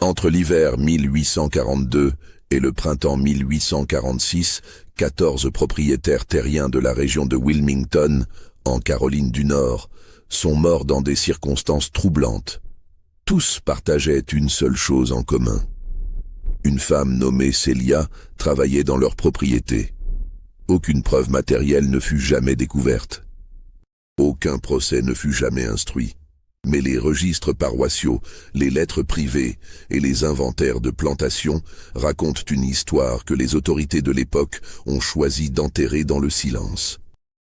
Entre l'hiver 1842 et le printemps 1846, 14 propriétaires terriens de la région de Wilmington, en Caroline du Nord, sont morts dans des circonstances troublantes. Tous partageaient une seule chose en commun. Une femme nommée Celia travaillait dans leur propriété. Aucune preuve matérielle ne fut jamais découverte. Aucun procès ne fut jamais instruit. Mais les registres paroissiaux, les lettres privées et les inventaires de plantations racontent une histoire que les autorités de l'époque ont choisi d'enterrer dans le silence.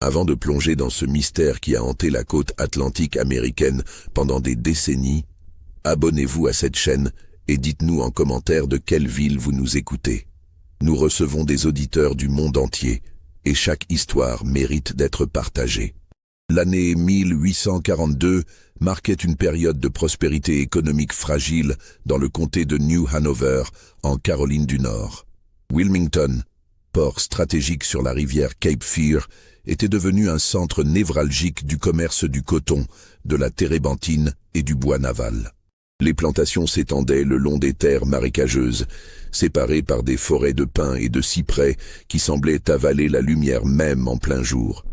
Avant de plonger dans ce mystère qui a hanté la côte atlantique américaine pendant des décennies, abonnez-vous à cette chaîne et dites-nous en commentaire de quelle ville vous nous écoutez. Nous recevons des auditeurs du monde entier et chaque histoire mérite d'être partagée. L'année 1842 marquait une période de prospérité économique fragile dans le comté de New Hanover, en Caroline du Nord. Wilmington, port stratégique sur la rivière Cape Fear, était devenu un centre névralgique du commerce du coton, de la térébenthine et du bois naval. Les plantations s'étendaient le long des terres marécageuses, séparées par des forêts de pins et de cyprès qui semblaient avaler la lumière même en plein jour.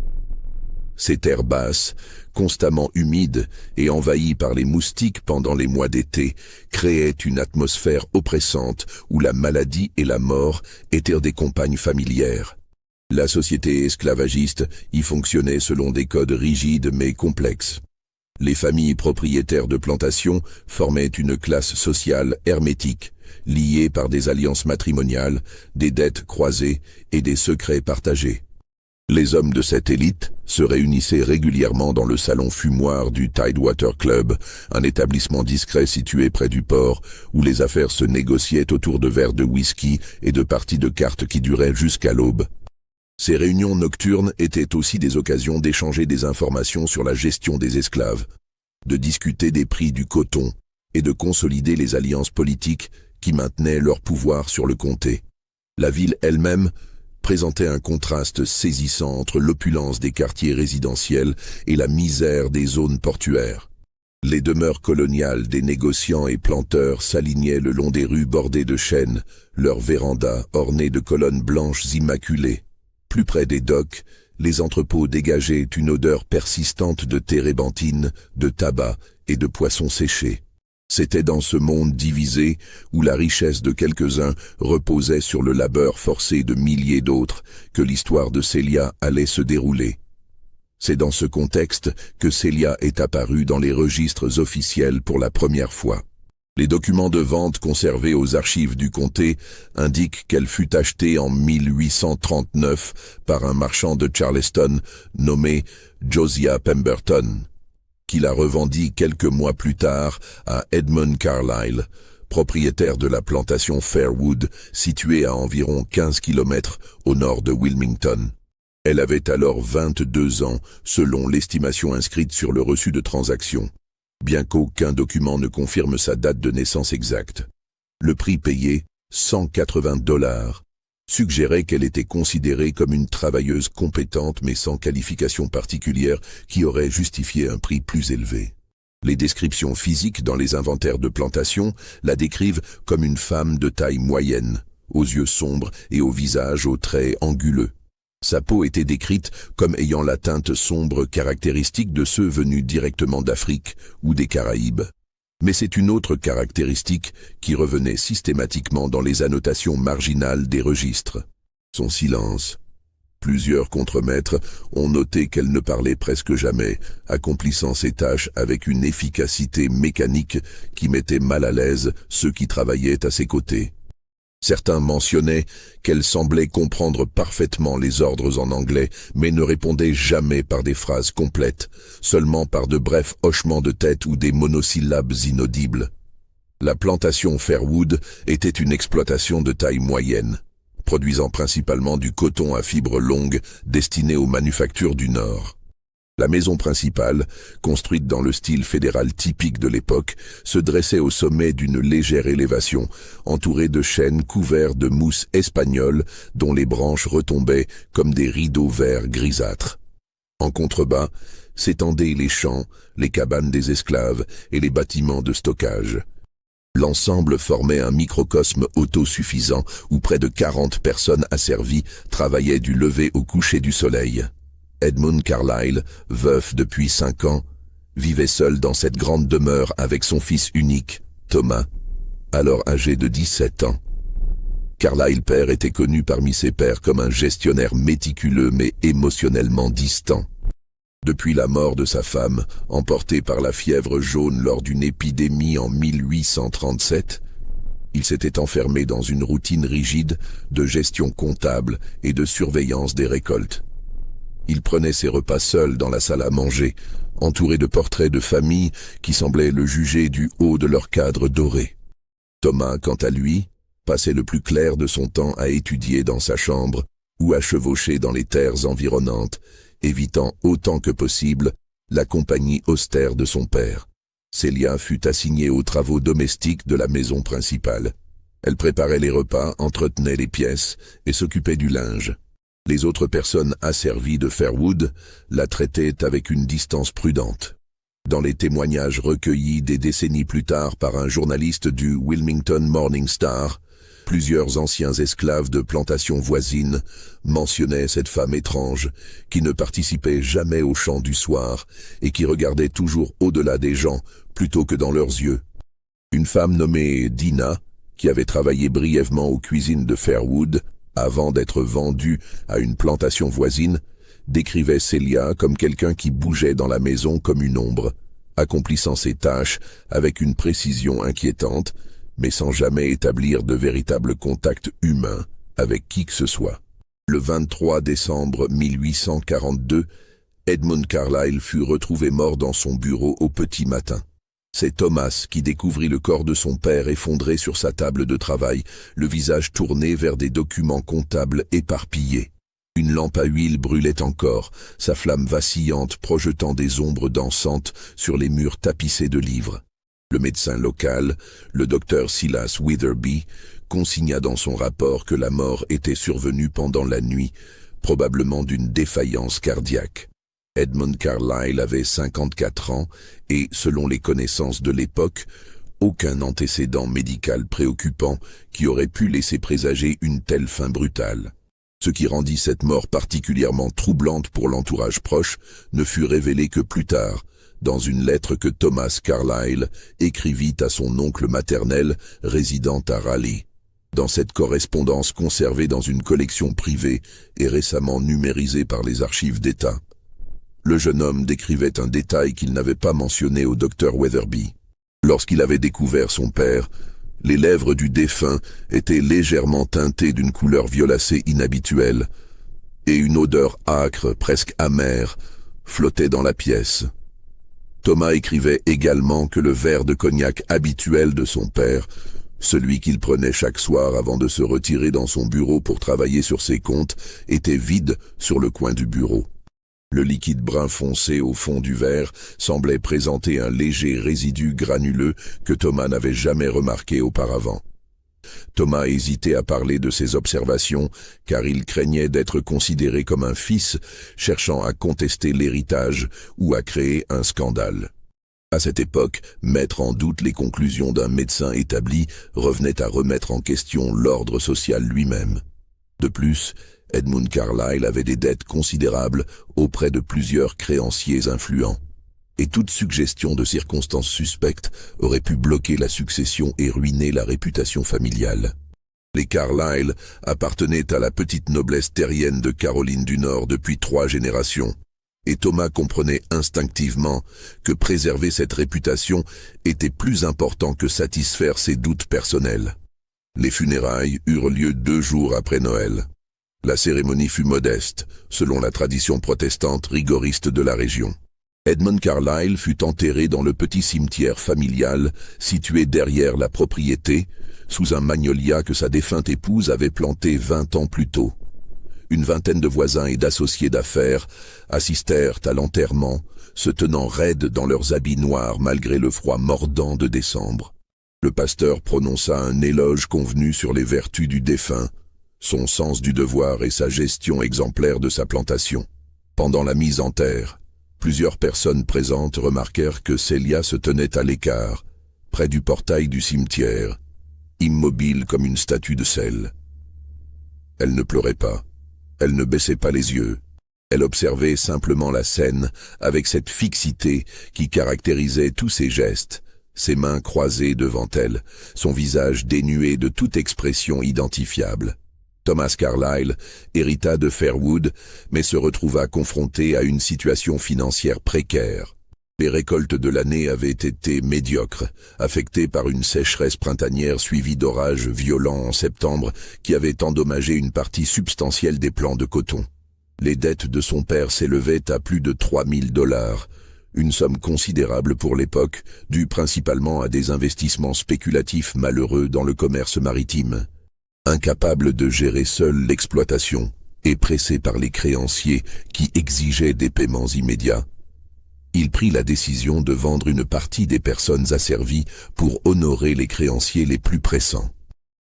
Ces terres basses, constamment humides et envahies par les moustiques pendant les mois d'été, créaient une atmosphère oppressante où la maladie et la mort étaient des compagnes familières. La société esclavagiste y fonctionnait selon des codes rigides mais complexes. Les familles propriétaires de plantations formaient une classe sociale hermétique, liée par des alliances matrimoniales, des dettes croisées et des secrets partagés. Les hommes de cette élite se réunissaient régulièrement dans le salon fumoir du Tidewater Club, un établissement discret situé près du port, où les affaires se négociaient autour de verres de whisky et de parties de cartes qui duraient jusqu'à l'aube. Ces réunions nocturnes étaient aussi des occasions d'échanger des informations sur la gestion des esclaves, de discuter des prix du coton et de consolider les alliances politiques qui maintenaient leur pouvoir sur le comté. La ville elle-même présentait un contraste saisissant entre l'opulence des quartiers résidentiels et la misère des zones portuaires. Les demeures coloniales des négociants et planteurs s'alignaient le long des rues bordées de chênes, leurs vérandas ornées de colonnes blanches immaculées. Plus près des docks, les entrepôts dégageaient une odeur persistante de térébenthine, de tabac et de poissons séchés. C'était dans ce monde divisé, où la richesse de quelques-uns reposait sur le labeur forcé de milliers d'autres, que l'histoire de Celia allait se dérouler. C'est dans ce contexte que Celia est apparue dans les registres officiels pour la première fois. Les documents de vente conservés aux archives du comté indiquent qu'elle fut achetée en 1839 par un marchand de Charleston nommé Josiah Pemberton, qui la revendit quelques mois plus tard à Edmund Carlyle, propriétaire de la plantation Fairwood, située à environ 15 km au nord de Wilmington. Elle avait alors 22 ans, selon l'estimation inscrite sur le reçu de transaction, bien qu'aucun document ne confirme sa date de naissance exacte. Le prix payé, $180, suggérait qu'elle était considérée comme une travailleuse compétente mais sans qualification particulière qui aurait justifié un prix plus élevé. Les descriptions physiques dans les inventaires de plantation la décrivent comme une femme de taille moyenne, aux yeux sombres et au visage aux traits anguleux. Sa peau était décrite comme ayant la teinte sombre caractéristique de ceux venus directement d'Afrique ou des Caraïbes. Mais c'est une autre caractéristique qui revenait systématiquement dans les annotations marginales des registres. Son silence. Plusieurs contremaîtres ont noté qu'elle ne parlait presque jamais, accomplissant ses tâches avec une efficacité mécanique qui mettait mal à l'aise ceux qui travaillaient à ses côtés. Certains mentionnaient qu'elle semblait comprendre parfaitement les ordres en anglais, mais ne répondait jamais par des phrases complètes, seulement par de brefs hochements de tête ou des monosyllabes inaudibles. La plantation Fairwood était une exploitation de taille moyenne, produisant principalement du coton à fibres longues destiné aux manufactures du Nord. La maison principale, construite dans le style fédéral typique de l'époque, se dressait au sommet d'une légère élévation, entourée de chênes couverts de mousse espagnole dont les branches retombaient comme des rideaux verts grisâtres. En contrebas, s'étendaient les champs, les cabanes des esclaves et les bâtiments de stockage. L'ensemble formait un microcosme autosuffisant où près de 40 personnes asservies travaillaient du lever au coucher du soleil. Edmund Carlyle, veuf depuis 5 ans, vivait seul dans cette grande demeure avec son fils unique, Thomas, alors âgé de 17 ans. Carlyle père était connu parmi ses pairs comme un gestionnaire méticuleux mais émotionnellement distant. Depuis la mort de sa femme, emportée par la fièvre jaune lors d'une épidémie en 1837, il s'était enfermé dans une routine rigide de gestion comptable et de surveillance des récoltes. Il prenait ses repas seul dans la salle à manger, entouré de portraits de famille qui semblaient le juger du haut de leur cadre doré. Thomas, quant à lui, passait le plus clair de son temps à étudier dans sa chambre ou à chevaucher dans les terres environnantes, évitant autant que possible la compagnie austère de son père. Célia fut assignée aux travaux domestiques de la maison principale. Elle préparait les repas, entretenait les pièces et s'occupait du linge. Les autres personnes asservies de Fairwood la traitaient avec une distance prudente. Dans les témoignages recueillis des décennies plus tard par un journaliste du Wilmington Morning Star, plusieurs anciens esclaves de plantations voisines mentionnaient cette femme étrange qui ne participait jamais au chant du soir et qui regardait toujours au-delà des gens plutôt que dans leurs yeux. Une femme nommée Dinah, qui avait travaillé brièvement aux cuisines de Fairwood avant d'être vendue à une plantation voisine, décrivait Célia comme quelqu'un qui bougeait dans la maison comme une ombre, accomplissant ses tâches avec une précision inquiétante, mais sans jamais établir de véritable contact humain avec qui que ce soit. Le 23 décembre 1842, Edmund Carlyle fut retrouvé mort dans son bureau au petit matin. C'est Thomas qui découvrit le corps de son père effondré sur sa table de travail, le visage tourné vers des documents comptables éparpillés. Une lampe à huile brûlait encore, sa flamme vacillante projetant des ombres dansantes sur les murs tapissés de livres. Le médecin local, le docteur Silas Witherby, consigna dans son rapport que la mort était survenue pendant la nuit, probablement d'une défaillance cardiaque. Edmund Carlyle avait 54 ans et, selon les connaissances de l'époque, aucun antécédent médical préoccupant qui aurait pu laisser présager une telle fin brutale. Ce qui rendit cette mort particulièrement troublante pour l'entourage proche ne fut révélé que plus tard, dans une lettre que Thomas Carlyle écrivit à son oncle maternel résidant à Raleigh. Dans cette correspondance conservée dans une collection privée et récemment numérisée par les archives d'État, le jeune homme décrivait un détail qu'il n'avait pas mentionné au docteur Witherby. Lorsqu'il avait découvert son père, les lèvres du défunt étaient légèrement teintées d'une couleur violacée inhabituelle, et une odeur âcre, presque amère, flottait dans la pièce. Thomas écrivait également que le verre de cognac habituel de son père, celui qu'il prenait chaque soir avant de se retirer dans son bureau pour travailler sur ses comptes, était vide sur le coin du bureau. Le liquide brun foncé au fond du verre semblait présenter un léger résidu granuleux que Thomas n'avait jamais remarqué auparavant. Thomas hésitait à parler de ses observations car il craignait d'être considéré comme un fils cherchant à contester l'héritage ou à créer un scandale. À cette époque, mettre en doute les conclusions d'un médecin établi revenait à remettre en question l'ordre social lui-même. De plus, Edmund Carlyle avait des dettes considérables auprès de plusieurs créanciers influents, et toute suggestion de circonstances suspectes aurait pu bloquer la succession et ruiner la réputation familiale. Les Carlyle appartenaient à la petite noblesse terrienne de Caroline du Nord depuis 3 générations, et Thomas comprenait instinctivement que préserver cette réputation était plus important que satisfaire ses doutes personnels. Les funérailles eurent lieu 2 jours après Noël. La cérémonie fut modeste, selon la tradition protestante rigoriste de la région. Edmund Carlyle fut enterré dans le petit cimetière familial situé derrière la propriété, sous un magnolia que sa défunte épouse avait planté 20 ans plus tôt. Une vingtaine de voisins et d'associés d'affaires assistèrent à l'enterrement, se tenant raides dans leurs habits noirs malgré le froid mordant de décembre. Le pasteur prononça un éloge convenu sur les vertus du défunt, son sens du devoir et sa gestion exemplaire de sa plantation. Pendant la mise en terre, plusieurs personnes présentes remarquèrent que Célia se tenait à l'écart, près du portail du cimetière, immobile comme une statue de sel. Elle ne pleurait pas, elle ne baissait pas les yeux, elle observait simplement la scène avec cette fixité qui caractérisait tous ses gestes, ses mains croisées devant elle, son visage dénué de toute expression identifiable. Thomas Carlyle hérita de Fairwood, mais se retrouva confronté à une situation financière précaire. Les récoltes de l'année avaient été médiocres, affectées par une sécheresse printanière suivie d'orages violents en septembre qui avaient endommagé une partie substantielle des plants de coton. Les dettes de son père s'élevaient à plus de 3000 $, une somme considérable pour l'époque, due principalement à des investissements spéculatifs malheureux dans le commerce maritime. Incapable de gérer seul l'exploitation et pressé par les créanciers qui exigeaient des paiements immédiats, il prit la décision de vendre une partie des personnes asservies pour honorer les créanciers les plus pressants.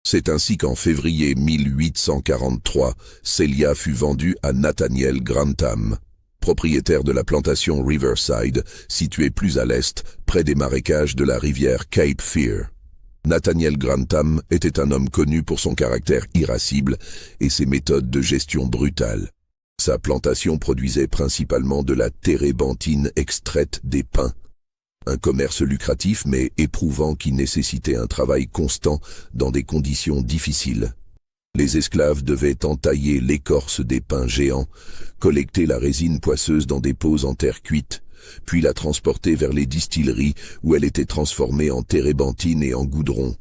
C'est ainsi qu'en février 1843, Celia fut vendue à Nathaniel Grantham, propriétaire de la plantation Riverside, située plus à l'est, près des marécages de la rivière Cape Fear. Nathaniel Grantham était un homme connu pour son caractère irascible et ses méthodes de gestion brutales. Sa plantation produisait principalement de la térébenthine extraite des pins. Un commerce lucratif mais éprouvant qui nécessitait un travail constant dans des conditions difficiles. Les esclaves devaient entailler l'écorce des pins géants, collecter la résine poisseuse dans des pots en terre cuite, puis la transporter vers les distilleries où elle était transformée en térébenthine et en goudron.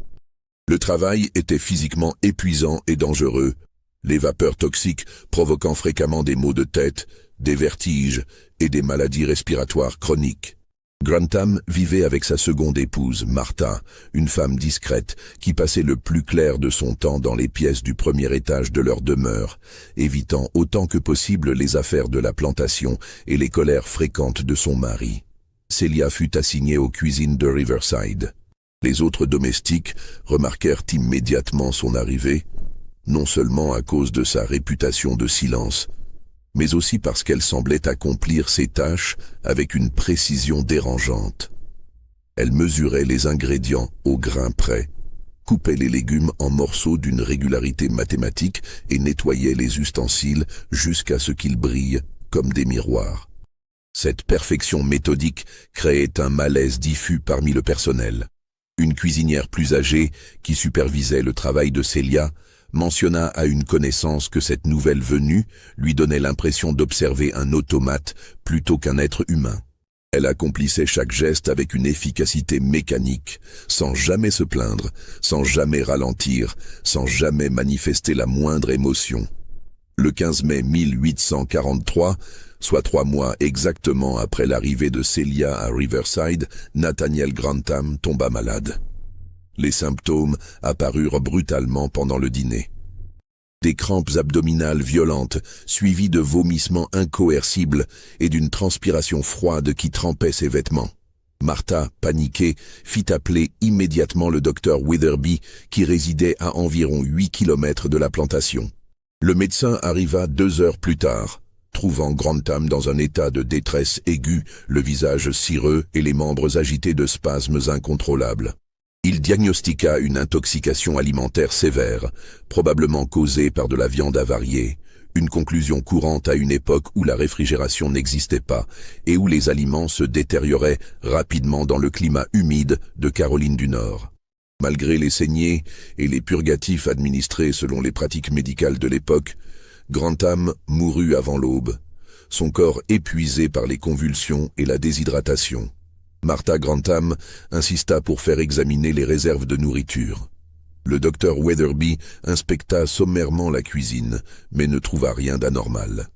Le travail était physiquement épuisant et dangereux, les vapeurs toxiques provoquant fréquemment des maux de tête, des vertiges et des maladies respiratoires chroniques. Grantham vivait avec sa seconde épouse, Martha, une femme discrète qui passait le plus clair de son temps dans les pièces du premier étage de leur demeure, évitant autant que possible les affaires de la plantation et les colères fréquentes de son mari. Celia fut assignée aux cuisines de Riverside. Les autres domestiques remarquèrent immédiatement son arrivée, non seulement à cause de sa réputation de silence, mais aussi parce qu'elle semblait accomplir ses tâches avec une précision dérangeante. Elle mesurait les ingrédients au grain près, coupait les légumes en morceaux d'une régularité mathématique et nettoyait les ustensiles jusqu'à ce qu'ils brillent comme des miroirs. Cette perfection méthodique créait un malaise diffus parmi le personnel. Une cuisinière plus âgée, qui supervisait le travail de Celia, mentionna à une connaissance que cette nouvelle venue lui donnait l'impression d'observer un automate plutôt qu'un être humain. Elle accomplissait chaque geste avec une efficacité mécanique, sans jamais se plaindre, sans jamais ralentir, sans jamais manifester la moindre émotion. Le 15 mai 1843, soit 3 mois exactement après l'arrivée de Celia à Riverside, Nathaniel Grantham tomba malade. Les symptômes apparurent brutalement pendant le dîner. Des crampes abdominales violentes, suivies de vomissements incoercibles et d'une transpiration froide qui trempait ses vêtements. Martha, paniquée, fit appeler immédiatement le docteur Witherby, qui résidait à environ 8 kilomètres de la plantation. Le médecin arriva 2 heures plus tard, trouvant Grantham dans un état de détresse aiguë, le visage cireux et les membres agités de spasmes incontrôlables. Il diagnostiqua une intoxication alimentaire sévère, probablement causée par de la viande avariée, une conclusion courante à une époque où la réfrigération n'existait pas et où les aliments se détérioraient rapidement dans le climat humide de Caroline du Nord. Malgré les saignées et les purgatifs administrés selon les pratiques médicales de l'époque, Grantham mourut avant l'aube, son corps épuisé par les convulsions et la déshydratation. Martha Grantham insista pour faire examiner les réserves de nourriture. Le docteur Witherby inspecta sommairement la cuisine, mais ne trouva rien d'anormal.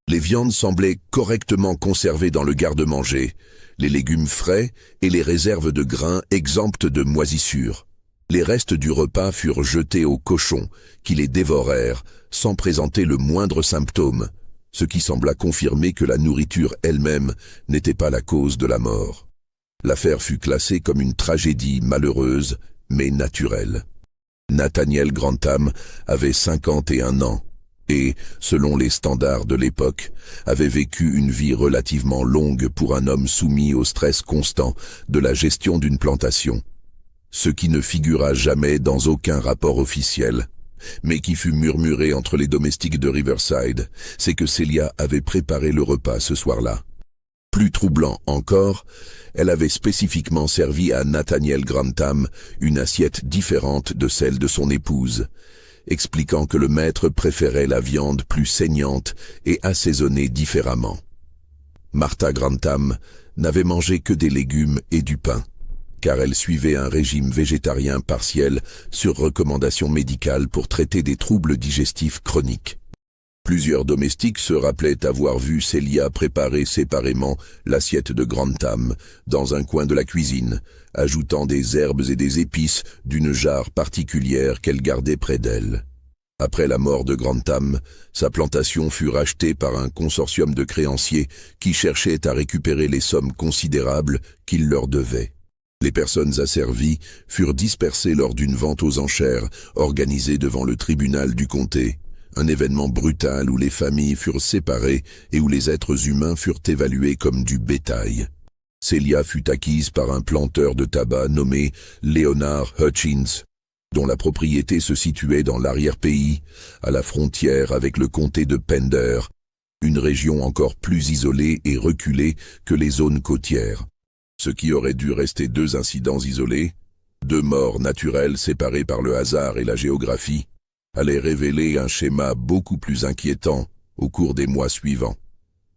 Les viandes semblaient correctement conservées dans le garde-manger, les légumes frais et les réserves de grains exemptes de moisissures. Les restes du repas furent jetés aux cochons, qui les dévorèrent, sans présenter le moindre symptôme, ce qui sembla confirmer que la nourriture elle-même n'était pas la cause de la mort. L'affaire fut classée comme une tragédie malheureuse, mais naturelle. Nathaniel Grantham avait 51 ans et, selon les standards de l'époque, avait vécu une vie relativement longue pour un homme soumis au stress constant de la gestion d'une plantation. Ce qui ne figura jamais dans aucun rapport officiel, mais qui fut murmuré entre les domestiques de Riverside, c'est que Celia avait préparé le repas ce soir-là. Plus troublant encore, elle avait spécifiquement servi à Nathaniel Grantham une assiette différente de celle de son épouse, expliquant que le maître préférait la viande plus saignante et assaisonnée différemment. Martha Grantham n'avait mangé que des légumes et du pain, car elle suivait un régime végétarien partiel sur recommandation médicale pour traiter des troubles digestifs chroniques. Plusieurs domestiques se rappelaient avoir vu Celia préparer séparément l'assiette de Grantham dans un coin de la cuisine, ajoutant des herbes et des épices d'une jarre particulière qu'elle gardait près d'elle. Après la mort de Grantham, sa plantation fut rachetée par un consortium de créanciers qui cherchaient à récupérer les sommes considérables qu'il leur devait. Les personnes asservies furent dispersées lors d'une vente aux enchères organisée devant le tribunal du comté, un événement brutal où les familles furent séparées et où les êtres humains furent évalués comme du bétail. Celia fut acquise par un planteur de tabac nommé Leonard Hutchins, dont la propriété se situait dans l'arrière-pays, à la frontière avec le comté de Pender, une région encore plus isolée et reculée que les zones côtières. Ce qui aurait dû rester 2 incidents isolés, 2 morts naturelles séparées par le hasard et la géographie, allait révéler un schéma beaucoup plus inquiétant au cours des mois suivants.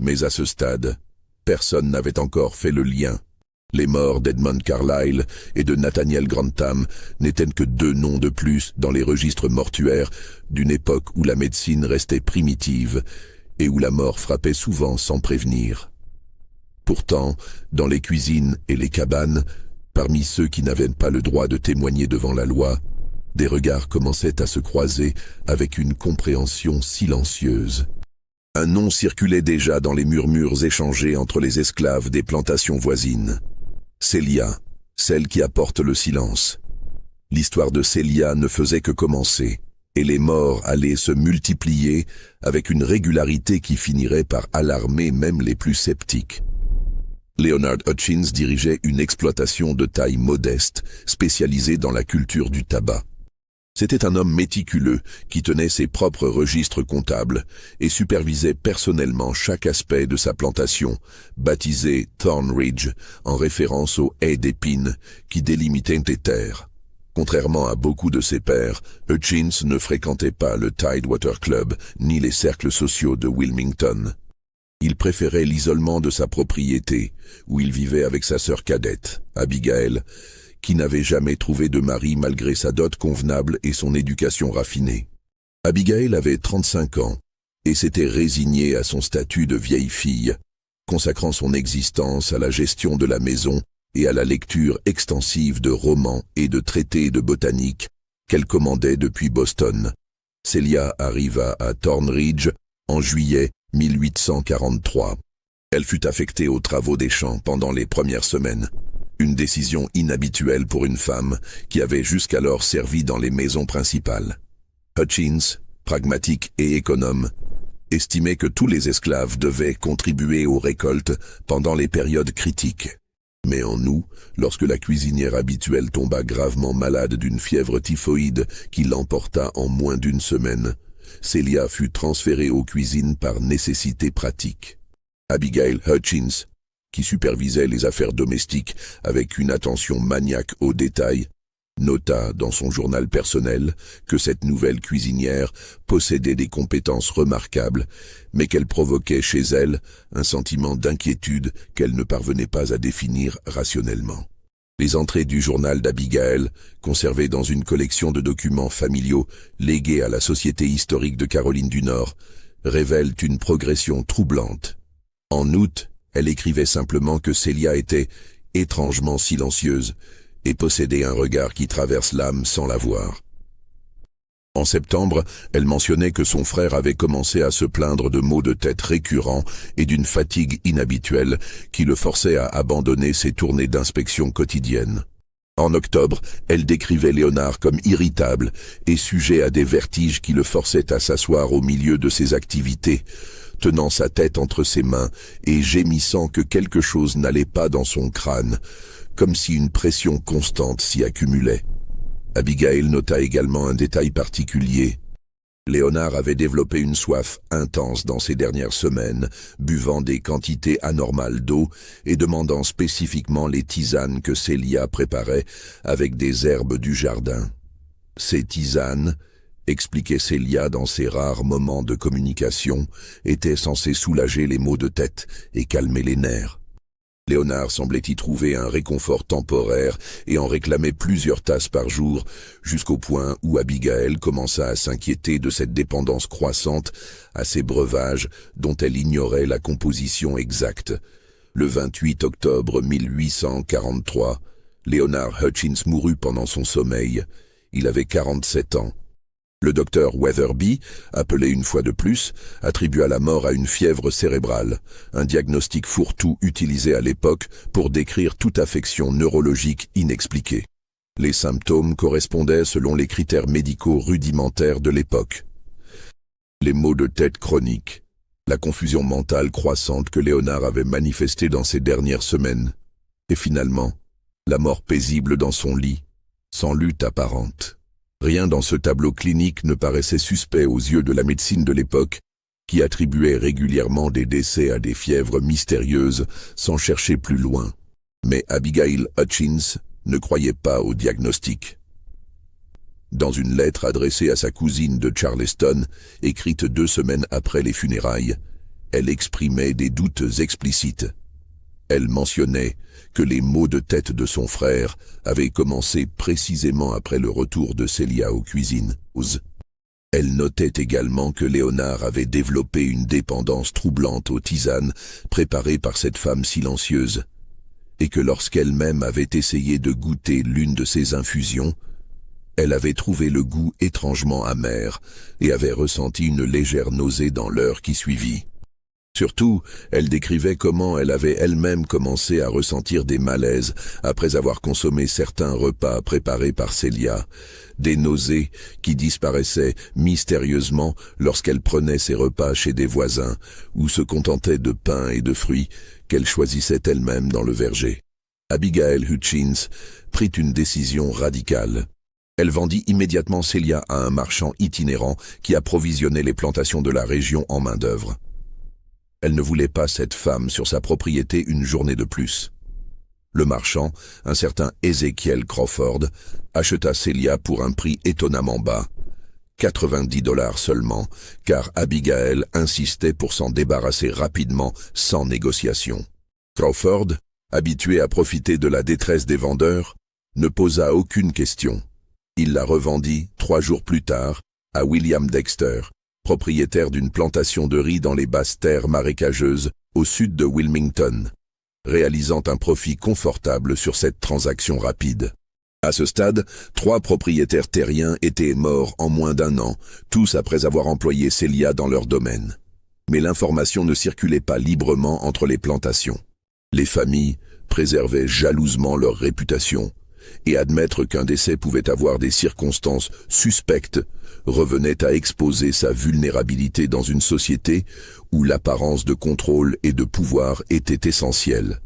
Mais à ce stade, personne n'avait encore fait le lien. Les morts d'Edmund Carlyle et de Nathaniel Grantham n'étaient que 2 noms de plus dans les registres mortuaires d'une époque où la médecine restait primitive et où la mort frappait souvent sans prévenir. Pourtant, dans les cuisines et les cabanes, parmi ceux qui n'avaient pas le droit de témoigner devant la loi, des regards commençaient à se croiser avec une compréhension silencieuse. Un nom circulait déjà dans les murmures échangés entre les esclaves des plantations voisines. Celia, celle qui apporte le silence. L'histoire de Celia ne faisait que commencer, et les morts allaient se multiplier avec une régularité qui finirait par alarmer même les plus sceptiques. Leonard Hutchins dirigeait une exploitation de taille modeste, spécialisée dans la culture du tabac. C'était un homme méticuleux qui tenait ses propres registres comptables et supervisait personnellement chaque aspect de sa plantation, baptisée Thornridge, en référence aux haies d'épines qui délimitaient les terres. Contrairement à beaucoup de ses pairs, Hutchins ne fréquentait pas le Tidewater Club ni les cercles sociaux de Wilmington. Il préférait l'isolement de sa propriété, où il vivait avec sa sœur cadette, Abigail, qui n'avait jamais trouvé de mari malgré sa dot convenable et son éducation raffinée. Abigail avait 35 ans et s'était résignée à son statut de vieille fille, consacrant son existence à la gestion de la maison et à la lecture extensive de romans et de traités de botanique qu'elle commandait depuis Boston. Celia arriva à Thornridge en juillet 1843. Elle fut affectée aux travaux des champs pendant les premières semaines. Une décision inhabituelle pour une femme qui avait jusqu'alors servi dans les maisons principales. Hutchins, pragmatique et économe, estimait que tous les esclaves devaient contribuer aux récoltes pendant les périodes critiques. Mais en août, lorsque la cuisinière habituelle tomba gravement malade d'une fièvre typhoïde qui l'emporta en moins d'1 semaine, Celia fut transférée aux cuisines par nécessité pratique. Abigail Hutchins, qui supervisait les affaires domestiques avec une attention maniaque aux détails, nota dans son journal personnel que cette nouvelle cuisinière possédait des compétences remarquables, mais qu'elle provoquait chez elle un sentiment d'inquiétude qu'elle ne parvenait pas à définir rationnellement. Les entrées du journal d'Abigail, conservées dans une collection de documents familiaux légués à la Société historique de Caroline du Nord, révèlent une progression troublante. En août, elle écrivait simplement que Celia était étrangement silencieuse et possédait un regard qui traverse l'âme sans la voir. En septembre, elle mentionnait que son frère avait commencé à se plaindre de maux de tête récurrents et d'une fatigue inhabituelle qui le forçait à abandonner ses tournées d'inspection quotidiennes. En octobre, elle décrivait Léonard comme irritable et sujet à des vertiges qui le forçaient à s'asseoir au milieu de ses activités, tenant sa tête entre ses mains et gémissant que quelque chose n'allait pas dans son crâne, comme si une pression constante s'y accumulait. Abigail nota également un détail particulier. Léonard avait développé une soif intense dans ces dernières semaines, buvant des quantités anormales d'eau et demandant spécifiquement les tisanes que Célia préparait avec des herbes du jardin. Ces tisanes, expliquait Célia dans ses rares moments de communication, étaient censées soulager les maux de tête et calmer les nerfs. Léonard semblait y trouver un réconfort temporaire et en réclamait plusieurs tasses par jour, jusqu'au point où Abigail commença à s'inquiéter de cette dépendance croissante à ces breuvages dont elle ignorait la composition exacte. Le 28 octobre 1843, Leonard Hutchins mourut pendant son sommeil. Il avait 47 ans. Le docteur Weatherby, appelé une fois de plus, attribua la mort à une fièvre cérébrale, un diagnostic fourre-tout utilisé à l'époque pour décrire toute affection neurologique inexpliquée. Les symptômes correspondaient selon les critères médicaux rudimentaires de l'époque. Les maux de tête chroniques, la confusion mentale croissante que Léonard avait manifestée dans ces dernières semaines, et finalement, la mort paisible dans son lit, sans lutte apparente. Rien dans ce tableau clinique ne paraissait suspect aux yeux de la médecine de l'époque, qui attribuait régulièrement des décès à des fièvres mystérieuses sans chercher plus loin. Mais Abigail Hutchins ne croyait pas au diagnostic. Dans une lettre adressée à sa cousine de Charleston, écrite 2 semaines après les funérailles, elle exprimait des doutes explicites. Elle mentionnait que les maux de tête de son frère avaient commencé précisément après le retour de Célia aux cuisines. Elle notait également que Léonard avait développé une dépendance troublante aux tisanes préparées par cette femme silencieuse, et que lorsqu'elle-même avait essayé de goûter l'une de ces infusions, elle avait trouvé le goût étrangement amer et avait ressenti une légère nausée dans l'heure qui suivit. Surtout, elle décrivait comment elle avait elle-même commencé à ressentir des malaises après avoir consommé certains repas préparés par Célia, des nausées qui disparaissaient mystérieusement lorsqu'elle prenait ses repas chez des voisins ou se contentait de pain et de fruits qu'elle choisissait elle-même dans le verger. Abigail Hutchins prit une décision radicale. Elle vendit immédiatement Célia à un marchand itinérant qui approvisionnait les plantations de la région en main-d'œuvre. Elle ne voulait pas cette femme sur sa propriété une journée de plus. Le marchand, un certain Ezekiel Crawford, acheta Célia pour un prix étonnamment bas, $90 seulement, car Abigail insistait pour s'en débarrasser rapidement, sans négociation. Crawford, habitué à profiter de la détresse des vendeurs, ne posa aucune question. Il la revendit 3 jours plus tard à William Dexter, propriétaire d'une plantation de riz dans les basses terres marécageuses au sud de Wilmington, réalisant un profit confortable sur cette transaction rapide. À ce stade, 3 propriétaires terriens étaient morts en moins d'1 an, tous après avoir employé Célia dans leur domaine. Mais l'information ne circulait pas librement entre les plantations. Les familles préservaient jalousement leur réputation, et admettre qu'un décès pouvait avoir des circonstances suspectes revenait à exposer sa vulnérabilité dans une société où l'apparence de contrôle et de pouvoir était essentielle.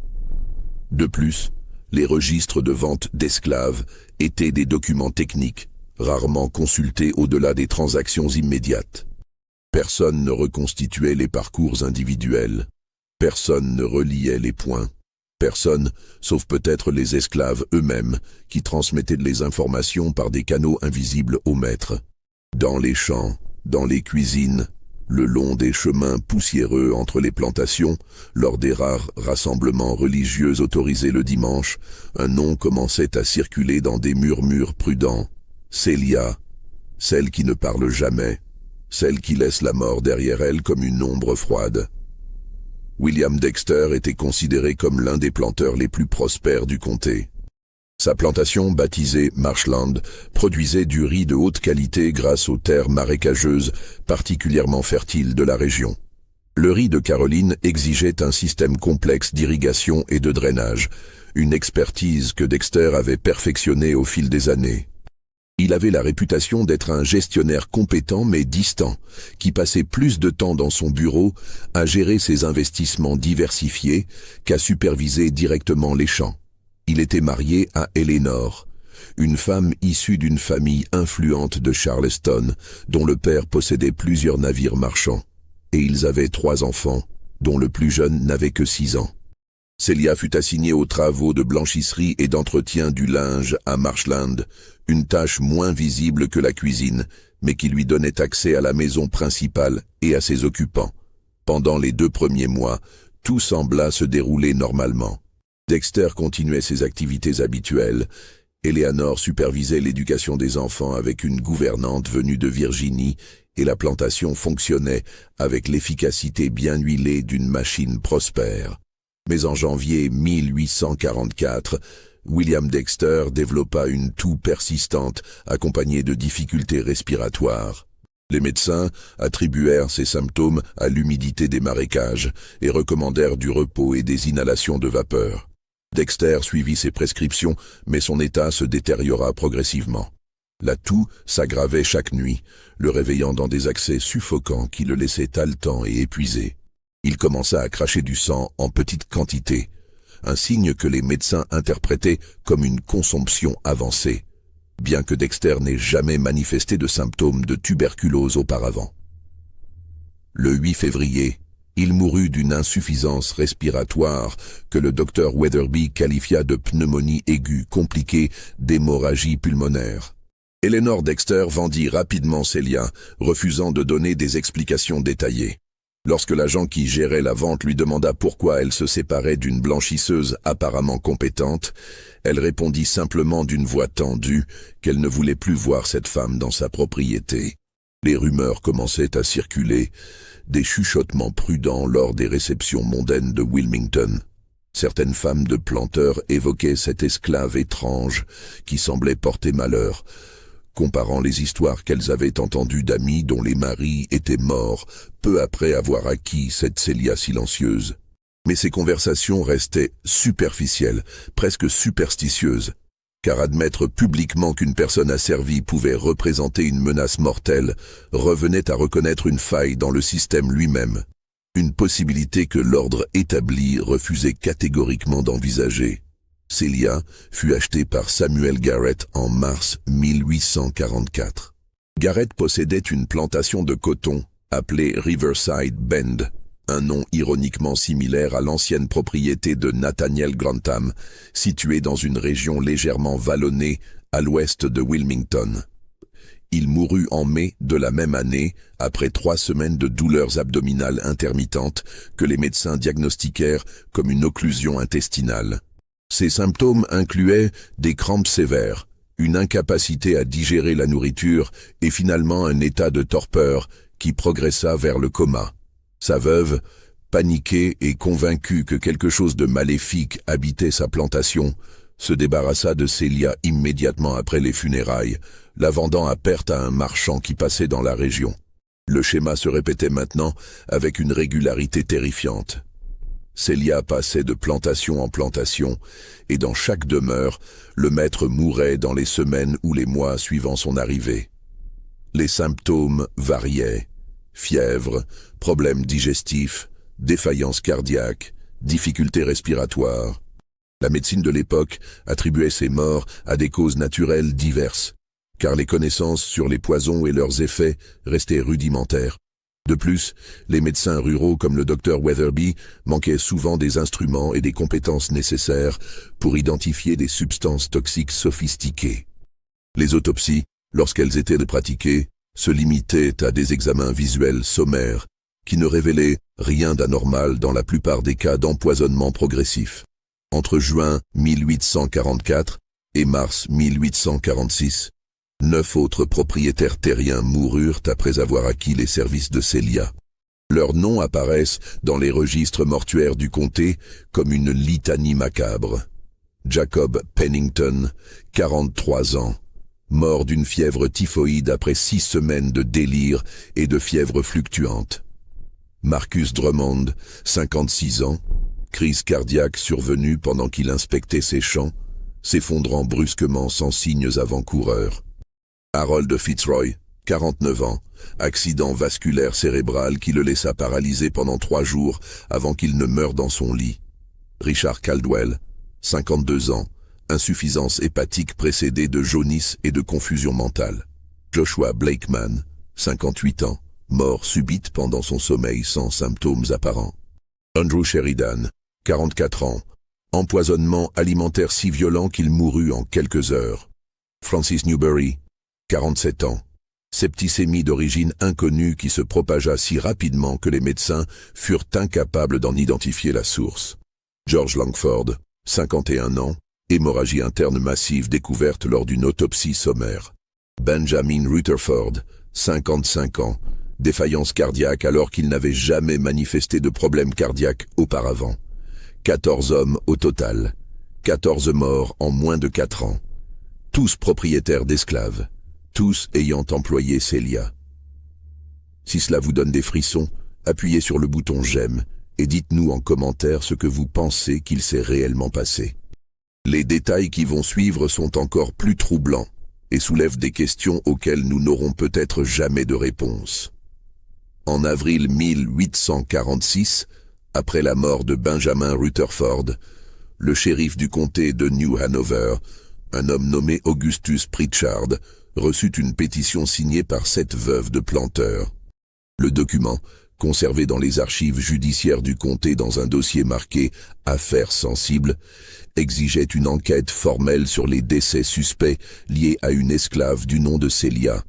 De plus, les registres de vente d'esclaves étaient des documents techniques, rarement consultés au-delà des transactions immédiates. Personne ne reconstituait les parcours individuels, personne ne reliait les points. Personne, sauf peut-être les esclaves eux-mêmes, qui transmettaient les informations par des canaux invisibles aux maîtres. Dans les champs, dans les cuisines, le long des chemins poussiéreux entre les plantations, lors des rares rassemblements religieux autorisés le dimanche, un nom commençait à circuler dans des murmures prudents. Célia, celle qui ne parle jamais, celle qui laisse la mort derrière elle comme une ombre froide. William Dexter était considéré comme l'un des planteurs les plus prospères du comté. Sa plantation, baptisée Marshland, produisait du riz de haute qualité grâce aux terres marécageuses particulièrement fertiles de la région. Le riz de Caroline exigeait un système complexe d'irrigation et de drainage, une expertise que Dexter avait perfectionnée au fil des années. Il avait la réputation d'être un gestionnaire compétent mais distant, qui passait plus de temps dans son bureau à gérer ses investissements diversifiés qu'à superviser directement les champs. Il était marié à Eleanor, une femme issue d'une famille influente de Charleston, dont le père possédait plusieurs navires marchands, et ils avaient 3 enfants, dont le plus jeune n'avait que 6 ans. Celia fut assignée aux travaux de blanchisserie et d'entretien du linge à Marshland, une tâche moins visible que la cuisine, mais qui lui donnait accès à la maison principale et à ses occupants. Pendant les 2 premiers mois, tout sembla se dérouler normalement. Dexter continuait ses activités habituelles. Eleanor supervisait l'éducation des enfants avec une gouvernante venue de Virginie et la plantation fonctionnait avec l'efficacité bien huilée d'une machine prospère. Mais en janvier 1844, William Dexter développa une toux persistante accompagnée de difficultés respiratoires. Les médecins attribuèrent ces symptômes à l'humidité des marécages et recommandèrent du repos et des inhalations de vapeur. Dexter suivit ses prescriptions, mais son état se détériora progressivement. La toux s'aggravait chaque nuit, le réveillant dans des accès suffocants qui le laissaient haletant et épuisé. Il commença à cracher du sang en petite quantité, un signe que les médecins interprétaient comme une consomption avancée, bien que Dexter n'ait jamais manifesté de symptômes de tuberculose auparavant. Le 8 février, il mourut d'une insuffisance respiratoire que le docteur Weatherby qualifia de pneumonie aiguë compliquée d'hémorragie pulmonaire. Eleanor Dexter vendit rapidement ses liens, refusant de donner des explications détaillées. Lorsque l'agent qui gérait la vente lui demanda pourquoi elle se séparait d'une blanchisseuse apparemment compétente, elle répondit simplement d'une voix tendue qu'elle ne voulait plus voir cette femme dans sa propriété. Les rumeurs commençaient à circuler, des chuchotements prudents lors des réceptions mondaines de Wilmington. Certaines femmes de planteurs évoquaient cette esclave étrange qui semblait porter malheur, comparant les histoires qu'elles avaient entendues d'amis dont les maris étaient morts peu après avoir acquis cette Celia silencieuse. Mais ces conversations restaient superficielles, presque superstitieuses, car admettre publiquement qu'une personne asservie pouvait représenter une menace mortelle revenait à reconnaître une faille dans le système lui-même, une possibilité que l'ordre établi refusait catégoriquement d'envisager. Celia fut achetée par Samuel Garrett en mars 1844. Garrett possédait une plantation de coton appelée Riverside Bend, un nom ironiquement similaire à l'ancienne propriété de Nathaniel Grantham, située dans une région légèrement vallonnée à l'ouest de Wilmington. Il mourut en mai de la même année, après 3 semaines de douleurs abdominales intermittentes que les médecins diagnostiquèrent comme une occlusion intestinale. Ces symptômes incluaient des crampes sévères, une incapacité à digérer la nourriture et finalement un état de torpeur qui progressa vers le coma. Sa veuve, paniquée et convaincue que quelque chose de maléfique habitait sa plantation, se débarrassa de Celia immédiatement après les funérailles, la vendant à perte à un marchand qui passait dans la région. Le schéma se répétait maintenant avec une régularité terrifiante. Celia passait de plantation en plantation, et dans chaque demeure, le maître mourait dans les semaines ou les mois suivant son arrivée. Les symptômes variaient. Fièvre, problèmes digestifs, défaillance cardiaque, difficultés respiratoires. La médecine de l'époque attribuait ces morts à des causes naturelles diverses, car les connaissances sur les poisons et leurs effets restaient rudimentaires. De plus, les médecins ruraux comme le docteur Weatherby manquaient souvent des instruments et des compétences nécessaires pour identifier des substances toxiques sophistiquées. Les autopsies, lorsqu'elles étaient pratiquées, se limitaient à des examens visuels sommaires qui ne révélaient rien d'anormal dans la plupart des cas d'empoisonnement progressif. Entre juin 1844 et mars 1846, 9 autres propriétaires terriens moururent après avoir acquis les services de Celia. Leurs noms apparaissent dans les registres mortuaires du comté comme une litanie macabre. Jacob Pennington, 43 ans, mort d'une fièvre typhoïde après 6 semaines de délire et de fièvre fluctuante. Marcus Drummond, 56 ans, crise cardiaque survenue pendant qu'il inspectait ses champs, s'effondrant brusquement sans signes avant-coureurs. Harold Fitzroy, 49 ans, accident vasculaire cérébral qui le laissa paralysé pendant 3 jours avant qu'il ne meure dans son lit. Richard Caldwell, 52 ans, insuffisance hépatique précédée de jaunisse et de confusion mentale. Joshua Blakeman, 58 ans, mort subite pendant son sommeil sans symptômes apparents. Andrew Sheridan, 44 ans, empoisonnement alimentaire si violent qu'il mourut en quelques heures. Francis Newberry, 47 ans, septicémie d'origine inconnue qui se propagea si rapidement que les médecins furent incapables d'en identifier la source. George Langford, 51 ans, hémorragie interne massive découverte lors d'une autopsie sommaire. Benjamin Rutherford, 55 ans, défaillance cardiaque alors qu'il n'avait jamais manifesté de problème cardiaque auparavant. 14 hommes au total, 14 morts en moins de 4 ans. Tous propriétaires d'esclaves, tous ayant employé Celia. Si cela vous donne des frissons, appuyez sur le bouton j'aime et dites-nous en commentaire ce que vous pensez qu'il s'est réellement passé. Les détails qui vont suivre sont encore plus troublants et soulèvent des questions auxquelles nous n'aurons peut-être jamais de réponse. En avril 1846, après la mort de Benjamin Rutherford, le shérif du comté de New Hanover, un homme nommé Augustus Pritchard, reçut une pétition signée par 7 veuves de planteurs. Le document, conservé dans les archives judiciaires du comté dans un dossier marqué « Affaires sensibles », exigeait une enquête formelle sur les décès suspects liés à une esclave du nom de Celia.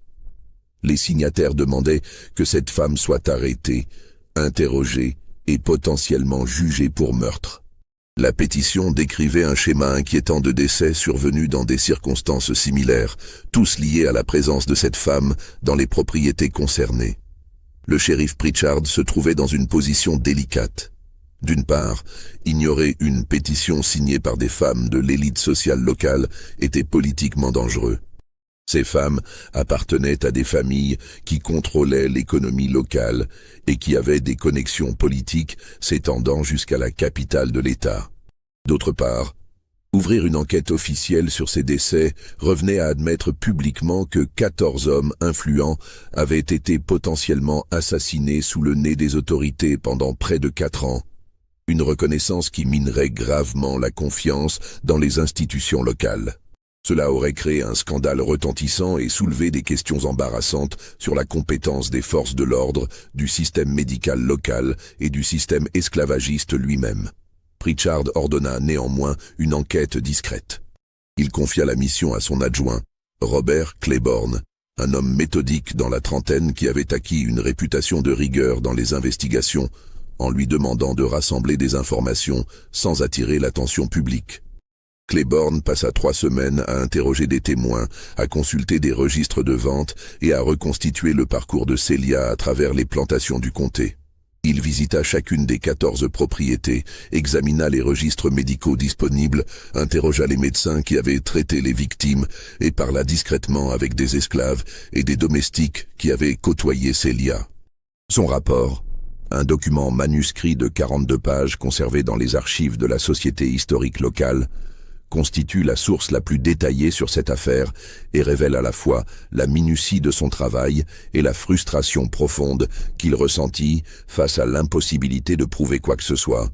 Les signataires demandaient que cette femme soit arrêtée, interrogée et potentiellement jugée pour meurtre. La pétition décrivait un schéma inquiétant de décès survenus dans des circonstances similaires, tous liés à la présence de cette femme dans les propriétés concernées. Le shérif Pritchard se trouvait dans une position délicate. D'une part, ignorer une pétition signée par des femmes de l'élite sociale locale était politiquement dangereux. Ces femmes appartenaient à des familles qui contrôlaient l'économie locale et qui avaient des connexions politiques s'étendant jusqu'à la capitale de l'État. D'autre part, ouvrir une enquête officielle sur ces décès revenait à admettre publiquement que 14 hommes influents avaient été potentiellement assassinés sous le nez des autorités pendant près de 4 ans. Une reconnaissance qui minerait gravement la confiance dans les institutions locales. Cela aurait créé un scandale retentissant et soulevé des questions embarrassantes sur la compétence des forces de l'ordre, du système médical local et du système esclavagiste lui-même. Pritchard ordonna néanmoins une enquête discrète. Il confia la mission à son adjoint, Robert Claiborne, un homme méthodique dans la trentaine qui avait acquis une réputation de rigueur dans les investigations, en lui demandant de rassembler des informations sans attirer l'attention publique. Claiborne passa 3 semaines à interroger des témoins, à consulter des registres de vente et à reconstituer le parcours de Celia à travers les plantations du comté. Il visita chacune des 14 propriétés, examina les registres médicaux disponibles, interrogea les médecins qui avaient traité les victimes et parla discrètement avec des esclaves et des domestiques qui avaient côtoyé Celia. Son rapport, un document manuscrit de 42 pages conservé dans les archives de la Société historique locale, constitue la source la plus détaillée sur cette affaire et révèle à la fois la minutie de son travail et la frustration profonde qu'il ressentit face à l'impossibilité de prouver quoi que ce soit.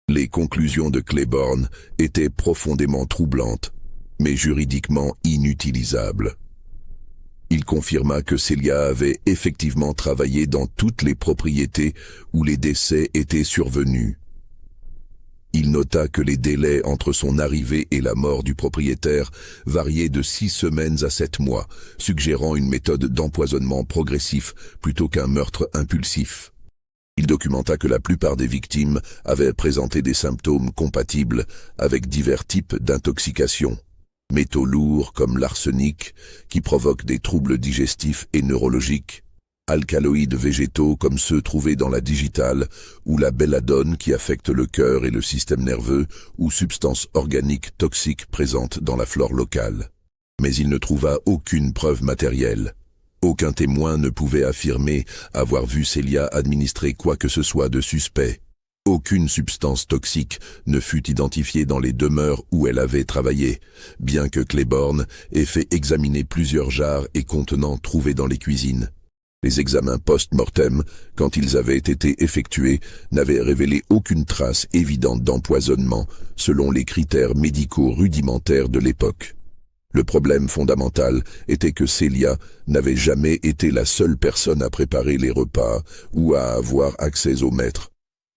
Les conclusions de Claiborne étaient profondément troublantes, mais juridiquement inutilisables. Il confirma que Celia avait effectivement travaillé dans toutes les propriétés où les décès étaient survenus. Il nota que les délais entre son arrivée et la mort du propriétaire variaient de 6 semaines à 7 mois, suggérant une méthode d'empoisonnement progressif plutôt qu'un meurtre impulsif. Il documenta que la plupart des victimes avaient présenté des symptômes compatibles avec divers types d'intoxication. Métaux lourds comme l'arsenic, qui provoquent des troubles digestifs et neurologiques, alcaloïdes végétaux comme ceux trouvés dans la digitale, ou la belladone qui affecte le cœur et le système nerveux, ou substances organiques toxiques présentes dans la flore locale. Mais il ne trouva aucune preuve matérielle. Aucun témoin ne pouvait affirmer avoir vu Celia administrer quoi que ce soit de suspect. Aucune substance toxique ne fut identifiée dans les demeures où elle avait travaillé, bien que Claiborne ait fait examiner plusieurs jarres et contenants trouvés dans les cuisines. Les examens post-mortem, quand ils avaient été effectués, n'avaient révélé aucune trace évidente d'empoisonnement, selon les critères médicaux rudimentaires de l'époque. Le problème fondamental était que Celia n'avait jamais été la seule personne à préparer les repas ou à avoir accès au maître.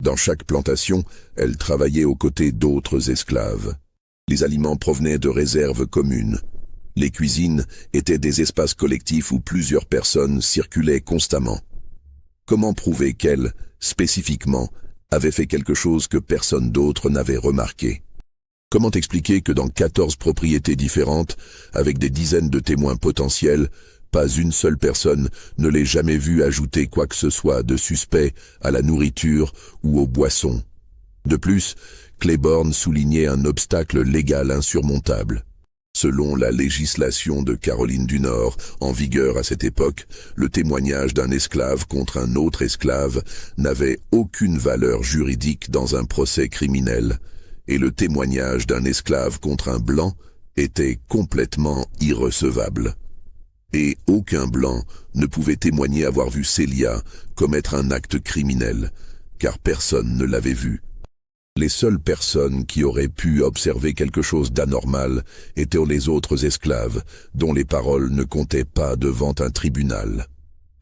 Dans chaque plantation, elle travaillait aux côtés d'autres esclaves. Les aliments provenaient de réserves communes. Les cuisines étaient des espaces collectifs où plusieurs personnes circulaient constamment. Comment prouver qu'elle, spécifiquement, avait fait quelque chose que personne d'autre n'avait remarqué? Comment expliquer que dans 14 propriétés différentes, avec des dizaines de témoins potentiels, pas une seule personne ne l'ait jamais vue ajouter quoi que ce soit de suspect à la nourriture ou aux boissons? De plus, Claiborne soulignait un obstacle légal insurmontable. Selon la législation de Caroline du Nord, en vigueur à cette époque, le témoignage d'un esclave contre un autre esclave n'avait aucune valeur juridique dans un procès criminel, et le témoignage d'un esclave contre un blanc était complètement irrecevable. Et aucun blanc ne pouvait témoigner avoir vu Celia commettre un acte criminel, car personne ne l'avait vu. Les seules personnes qui auraient pu observer quelque chose d'anormal étaient les autres esclaves, dont les paroles ne comptaient pas devant un tribunal.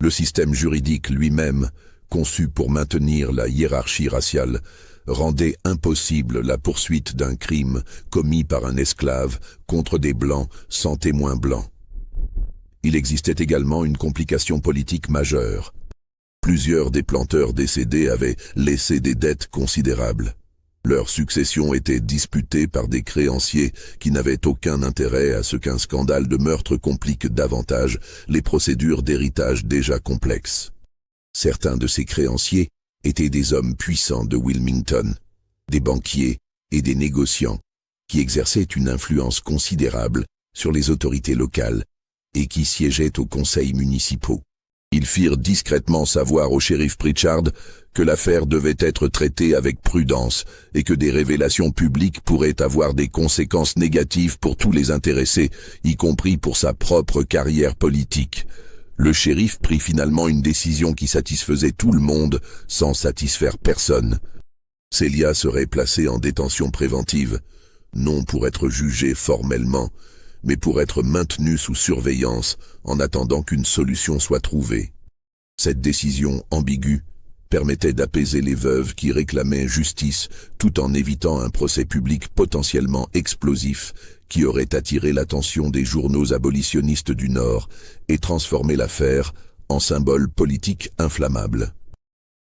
Le système juridique lui-même, conçu pour maintenir la hiérarchie raciale, rendait impossible la poursuite d'un crime commis par un esclave contre des blancs sans témoin blanc. Il existait également une complication politique majeure. Plusieurs des planteurs décédés avaient laissé des dettes considérables. Leur succession était disputée par des créanciers qui n'avaient aucun intérêt à ce qu'un scandale de meurtre complique davantage les procédures d'héritage déjà complexes. Certains de ces créanciers étaient des hommes puissants de Wilmington, des banquiers et des négociants, qui exerçaient une influence considérable sur les autorités locales et qui siégeaient aux conseils municipaux. Ils firent discrètement savoir au shérif Pritchard que l'affaire devait être traitée avec prudence et que des révélations publiques pourraient avoir des conséquences négatives pour tous les intéressés, y compris pour sa propre carrière politique. Le shérif prit finalement une décision qui satisfaisait tout le monde sans satisfaire personne. Celia serait placée en détention préventive, non pour être jugée formellement, mais pour être maintenue sous surveillance en attendant qu'une solution soit trouvée. Cette décision ambiguë permettait d'apaiser les veuves qui réclamaient justice tout en évitant un procès public potentiellement explosif qui aurait attiré l'attention des journaux abolitionnistes du Nord et transformé l'affaire en symbole politique inflammable.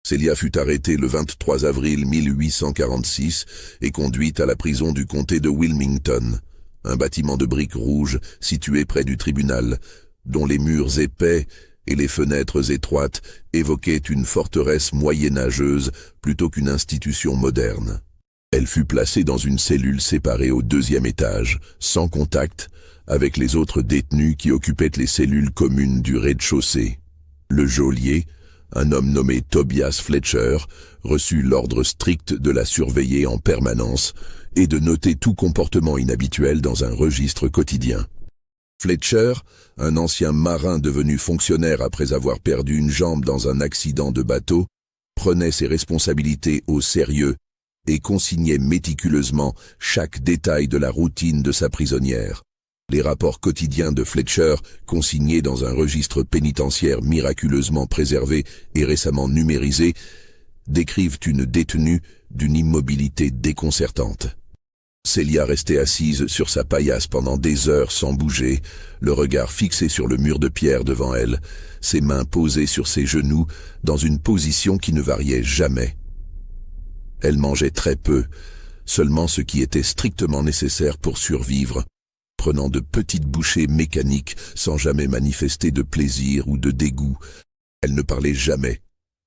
Celia fut arrêtée le 23 avril 1846 et conduite à la prison du comté de Wilmington, un bâtiment de briques rouges situé près du tribunal, dont les murs épais et les fenêtres étroites évoquaient une forteresse moyenâgeuse plutôt qu'une institution moderne. Elle fut placée dans une cellule séparée au 2e étage, sans contact, avec les autres détenus qui occupaient les cellules communes du rez-de-chaussée. Le geôlier, un homme nommé Tobias Fletcher, reçut l'ordre strict de la surveiller en permanence et de noter tout comportement inhabituel dans un registre quotidien. Fletcher, un ancien marin devenu fonctionnaire après avoir perdu une jambe dans un accident de bateau, prenait ses responsabilités au sérieux et consignait méticuleusement chaque détail de la routine de sa prisonnière. Les rapports quotidiens de Fletcher, consignés dans un registre pénitentiaire miraculeusement préservé et récemment numérisé, décrivent une détenue d'une immobilité déconcertante. Celia restait assise sur sa paillasse pendant des heures sans bouger, le regard fixé sur le mur de pierre devant elle, ses mains posées sur ses genoux dans une position qui ne variait jamais. Elle mangeait très peu, seulement ce qui était strictement nécessaire pour survivre, prenant de petites bouchées mécaniques sans jamais manifester de plaisir ou de dégoût. Elle ne parlait jamais,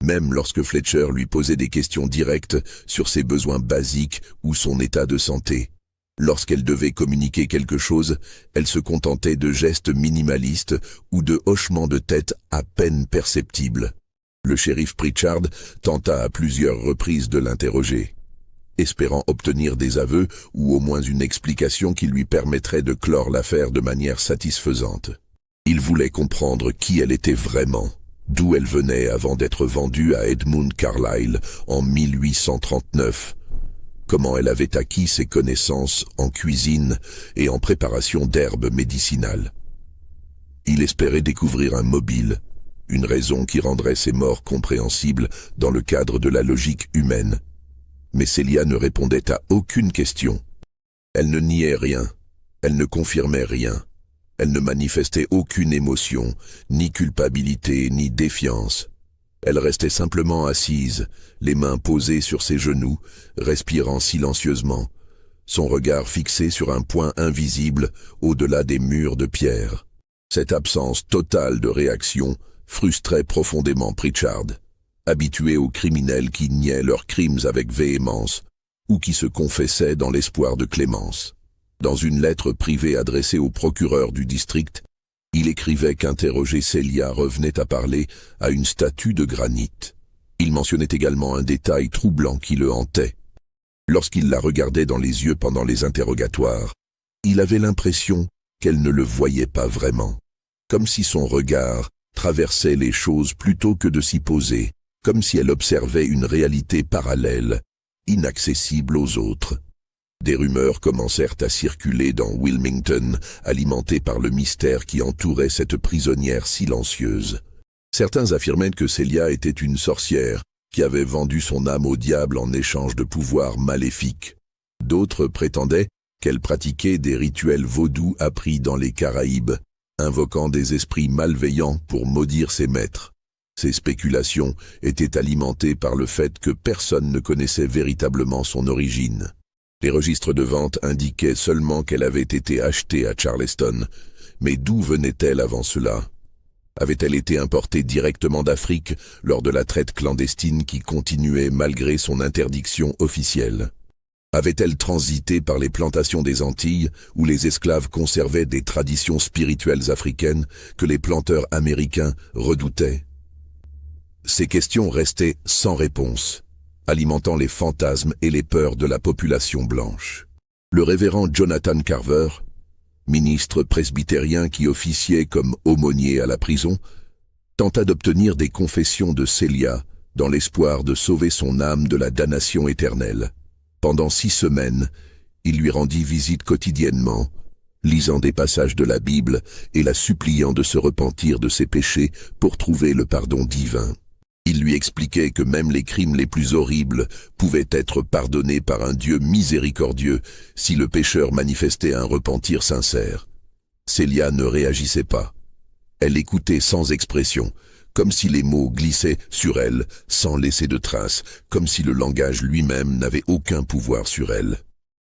même lorsque Fletcher lui posait des questions directes sur ses besoins basiques ou son état de santé. Lorsqu'elle devait communiquer quelque chose, elle se contentait de gestes minimalistes ou de hochements de tête à peine perceptibles. Le shérif Pritchard tenta à plusieurs reprises de l'interroger, espérant obtenir des aveux ou au moins une explication qui lui permettrait de clore l'affaire de manière satisfaisante. Il voulait comprendre qui elle était vraiment. d'où elle venait avant d'être vendue à Edmund Carlyle en 1839, comment elle avait acquis ses connaissances en cuisine et en préparation d'herbes médicinales. Il espérait découvrir un mobile, une raison qui rendrait ses morts compréhensibles dans le cadre de la logique humaine. Mais Celia ne répondait à aucune question. Elle ne niait rien, elle ne confirmait rien. Elle ne manifestait aucune émotion, ni culpabilité, ni défiance. Elle restait simplement assise, les mains posées sur ses genoux, respirant silencieusement, son regard fixé sur un point invisible au-delà des murs de pierre. Cette absence totale de réaction frustrait profondément Pritchard, habitué aux criminels qui niaient leurs crimes avec véhémence ou qui se confessaient dans l'espoir de clémence. Dans une lettre privée adressée au procureur du district, il écrivait qu'interroger Celia revenait à parler à une statue de granit. Il mentionnait également un détail troublant qui le hantait. Lorsqu'il la regardait dans les yeux pendant les interrogatoires, il avait l'impression qu'elle ne le voyait pas vraiment, comme si son regard traversait les choses plutôt que de s'y poser, comme si elle observait une réalité parallèle, inaccessible aux autres. Des rumeurs commencèrent à circuler dans Wilmington, alimentées par le mystère qui entourait cette prisonnière silencieuse. Certains affirmaient que Celia était une sorcière qui avait vendu son âme au diable en échange de pouvoirs maléfiques. D'autres prétendaient qu'elle pratiquait des rituels vaudous appris dans les Caraïbes, invoquant des esprits malveillants pour maudire ses maîtres. Ces spéculations étaient alimentées par le fait que personne ne connaissait véritablement son origine. Les registres de vente indiquaient seulement qu'elle avait été achetée à Charleston, mais d'où venait-elle avant cela? Avait-elle été importée directement d'Afrique lors de la traite clandestine qui continuait malgré son interdiction officielle? Avait-elle transité par les plantations des Antilles où les esclaves conservaient des traditions spirituelles africaines que les planteurs américains redoutaient? Ces questions restaient sans réponse, alimentant les fantasmes et les peurs de la population blanche. Le révérend Jonathan Carver, ministre presbytérien qui officiait comme aumônier à la prison, tenta d'obtenir des confessions de Celia dans l'espoir de sauver son âme de la damnation éternelle. Pendant 6 semaines, il lui rendit visite quotidiennement, lisant des passages de la Bible et la suppliant de se repentir de ses péchés pour trouver le pardon divin. Il lui expliquait que même les crimes les plus horribles pouvaient être pardonnés par un Dieu miséricordieux si le pécheur manifestait un repentir sincère. Celia ne réagissait pas. Elle écoutait sans expression, comme si les mots glissaient sur elle sans laisser de traces, comme si le langage lui-même n'avait aucun pouvoir sur elle.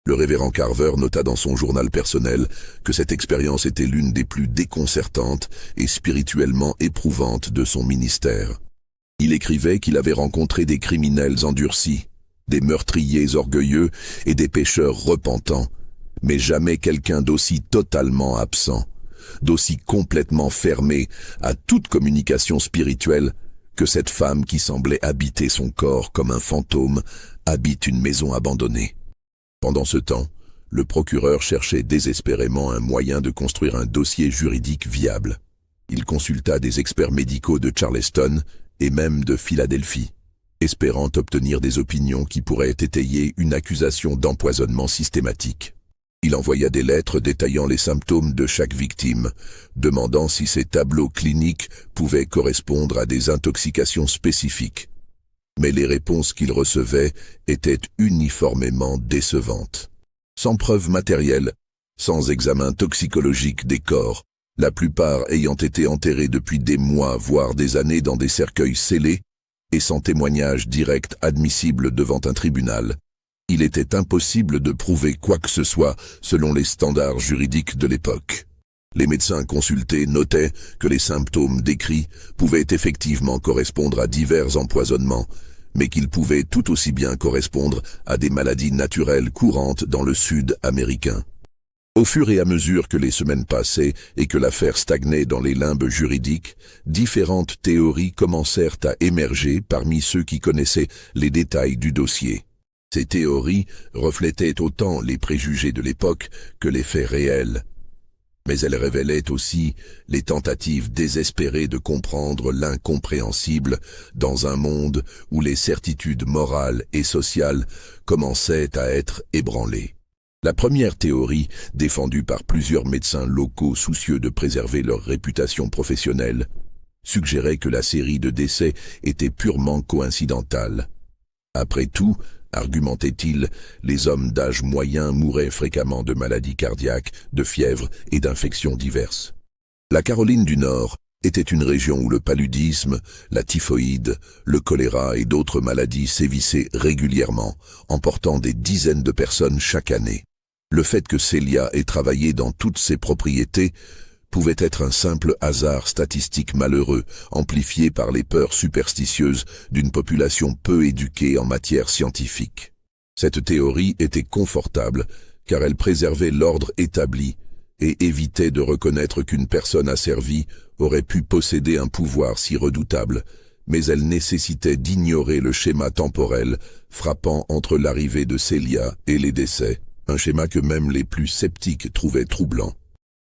Le révérend Carver nota dans son journal personnel que cette expérience était l'une des plus déconcertantes et spirituellement éprouvantes de son ministère. Il écrivait qu'il avait rencontré des criminels endurcis, des meurtriers orgueilleux et des pécheurs repentants, mais jamais quelqu'un d'aussi totalement absent, d'aussi complètement fermé à toute communication spirituelle que cette femme qui semblait habiter son corps comme un fantôme habite une maison abandonnée. Pendant ce temps, le procureur cherchait désespérément un moyen de construire un dossier juridique viable. Il consulta des experts médicaux de Charleston et même de Philadelphie, espérant obtenir des opinions qui pourraient étayer une accusation d'empoisonnement systématique. Il envoya des lettres détaillant les symptômes de chaque victime, demandant si ces tableaux cliniques pouvaient correspondre à des intoxications spécifiques. Mais les réponses qu'il recevait étaient uniformément décevantes. Sans preuves matérielles, sans examen toxicologique des corps, la plupart ayant été enterrés depuis des mois voire des années dans des cercueils scellés et sans témoignage direct admissible devant un tribunal, il était impossible de prouver quoi que ce soit selon les standards juridiques de l'époque. Les médecins consultés notaient que les symptômes décrits pouvaient effectivement correspondre à divers empoisonnements, mais qu'ils pouvaient tout aussi bien correspondre à des maladies naturelles courantes dans le Sud américain. Au fur et à mesure que les semaines passaient et que l'affaire stagnait dans les limbes juridiques, différentes théories commencèrent à émerger parmi ceux qui connaissaient les détails du dossier. Ces théories reflétaient autant les préjugés de l'époque que les faits réels. Mais elle révélait aussi les tentatives désespérées de comprendre l'incompréhensible dans un monde où les certitudes morales et sociales commençaient à être ébranlées. La première théorie, défendue par plusieurs médecins locaux soucieux de préserver leur réputation professionnelle, suggérait que la série de décès était purement coïncidentale. Après tout, argumentait-il, les hommes d'âge moyen mouraient fréquemment de maladies cardiaques, de fièvres et d'infections diverses. La Caroline du Nord était une région où le paludisme, la typhoïde, le choléra et d'autres maladies sévissaient régulièrement, emportant des dizaines de personnes chaque année. Le fait que Celia ait travaillé dans toutes ses propriétés pouvait être un simple hasard statistique malheureux, amplifié par les peurs superstitieuses d'une population peu éduquée en matière scientifique. Cette théorie était confortable, car elle préservait l'ordre établi et évitait de reconnaître qu'une personne asservie aurait pu posséder un pouvoir si redoutable, mais elle nécessitait d'ignorer le schéma temporel frappant entre l'arrivée de Celia et les décès, un schéma que même les plus sceptiques trouvaient troublant.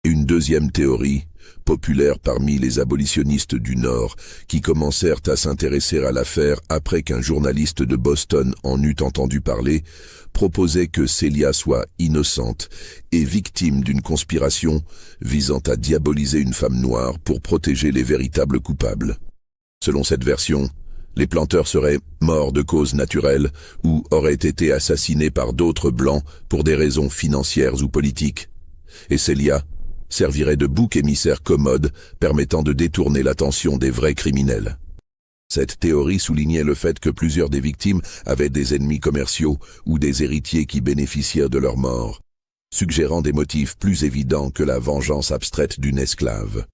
Une deuxième théorie, populaire parmi les abolitionnistes du Nord, qui commencèrent à s'intéresser à l'affaire après qu'un journaliste de Boston en eût entendu parler, proposait que Celia soit innocente et victime d'une conspiration visant à diaboliser une femme noire pour protéger les véritables coupables. Selon cette version, les planteurs seraient morts de cause naturelle ou auraient été assassinés par d'autres blancs pour des raisons financières ou politiques. Et Celia servirait de bouc émissaire commode permettant de détourner l'attention des vrais criminels. Cette théorie soulignait le fait que plusieurs des victimes avaient des ennemis commerciaux ou des héritiers qui bénéficièrent de leur mort, suggérant des motifs plus évidents que la vengeance abstraite d'une esclave.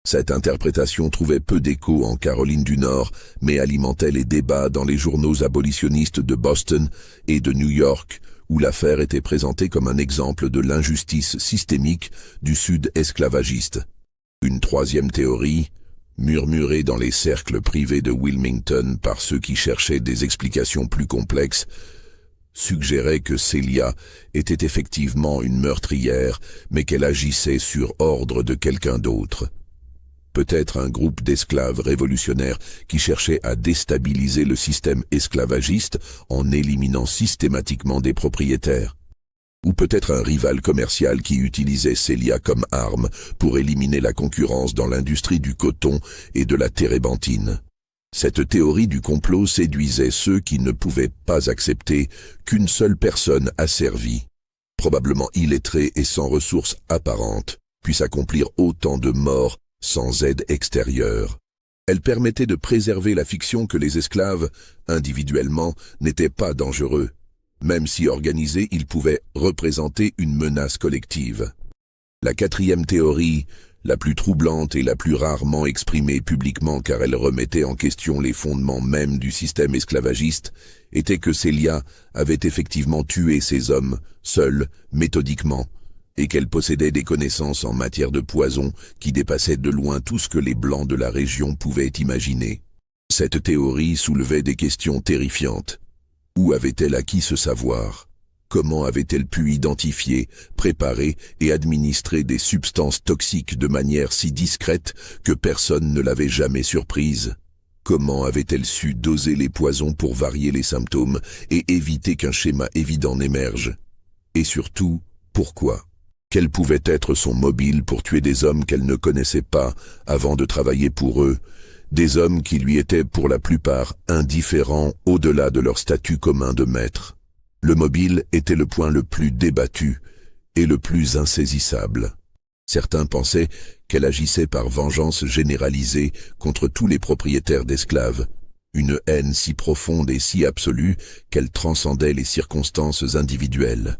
Cette interprétation trouvait peu d'écho en Caroline du Nord, mais alimentait les débats dans les journaux abolitionnistes de Boston et de New York, où l'affaire était présentée comme un exemple de l'injustice systémique du Sud esclavagiste. Une troisième théorie, murmurée dans les cercles privés de Wilmington par ceux qui cherchaient des explications plus complexes, suggérait que Celia était effectivement une meurtrière, mais qu'elle agissait sur ordre de quelqu'un d'autre. Peut-être un groupe d'esclaves révolutionnaires qui cherchait à déstabiliser le système esclavagiste en éliminant systématiquement des propriétaires. Ou peut-être un rival commercial qui utilisait Celia comme arme pour éliminer la concurrence dans l'industrie du coton et de la térébenthine. Cette théorie du complot séduisait ceux qui ne pouvaient pas accepter qu'une seule personne asservie, probablement illettrée et sans ressources apparentes, puisse accomplir autant de morts sans aide extérieure. Elle permettait de préserver la fiction que les esclaves, individuellement, n'étaient pas dangereux. Même si organisés, ils pouvaient représenter une menace collective. La quatrième théorie, la plus troublante et la plus rarement exprimée publiquement car elle remettait en question les fondements mêmes du système esclavagiste, était que Celia avait effectivement tué ces hommes, seule, méthodiquement, et qu'elle possédait des connaissances en matière de poison qui dépassaient de loin tout ce que les Blancs de la région pouvaient imaginer. Cette théorie soulevait des questions terrifiantes. Où avait-elle acquis ce savoir? Comment avait-elle pu identifier, préparer et administrer des substances toxiques de manière si discrète que personne ne l'avait jamais surprise? Comment avait-elle su doser les poisons pour varier les symptômes et éviter qu'un schéma évident n'émerge? Et surtout, pourquoi? Quel pouvait être son mobile pour tuer des hommes qu'elle ne connaissait pas avant de travailler pour eux, des hommes qui lui étaient pour la plupart indifférents au-delà de leur statut commun de maître? Le mobile était le point le plus débattu et le plus insaisissable. Certains pensaient qu'elle agissait par vengeance généralisée contre tous les propriétaires d'esclaves, une haine si profonde et si absolue qu'elle transcendait les circonstances individuelles.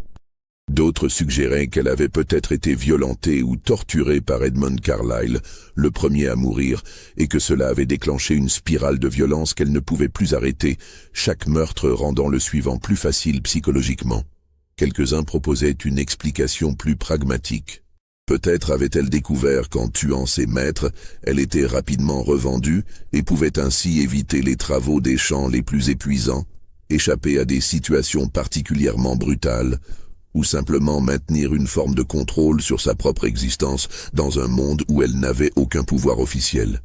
D'autres suggéraient qu'elle avait peut-être été violentée ou torturée par Edmund Carlyle, le premier à mourir, et que cela avait déclenché une spirale de violence qu'elle ne pouvait plus arrêter, chaque meurtre rendant le suivant plus facile psychologiquement. Quelques-uns proposaient une explication plus pragmatique. Peut-être avait-elle découvert qu'en tuant ses maîtres, elle était rapidement revendue et pouvait ainsi éviter les travaux des champs les plus épuisants, échapper à des situations particulièrement brutales, ou simplement maintenir une forme de contrôle sur sa propre existence dans un monde où elle n'avait aucun pouvoir officiel.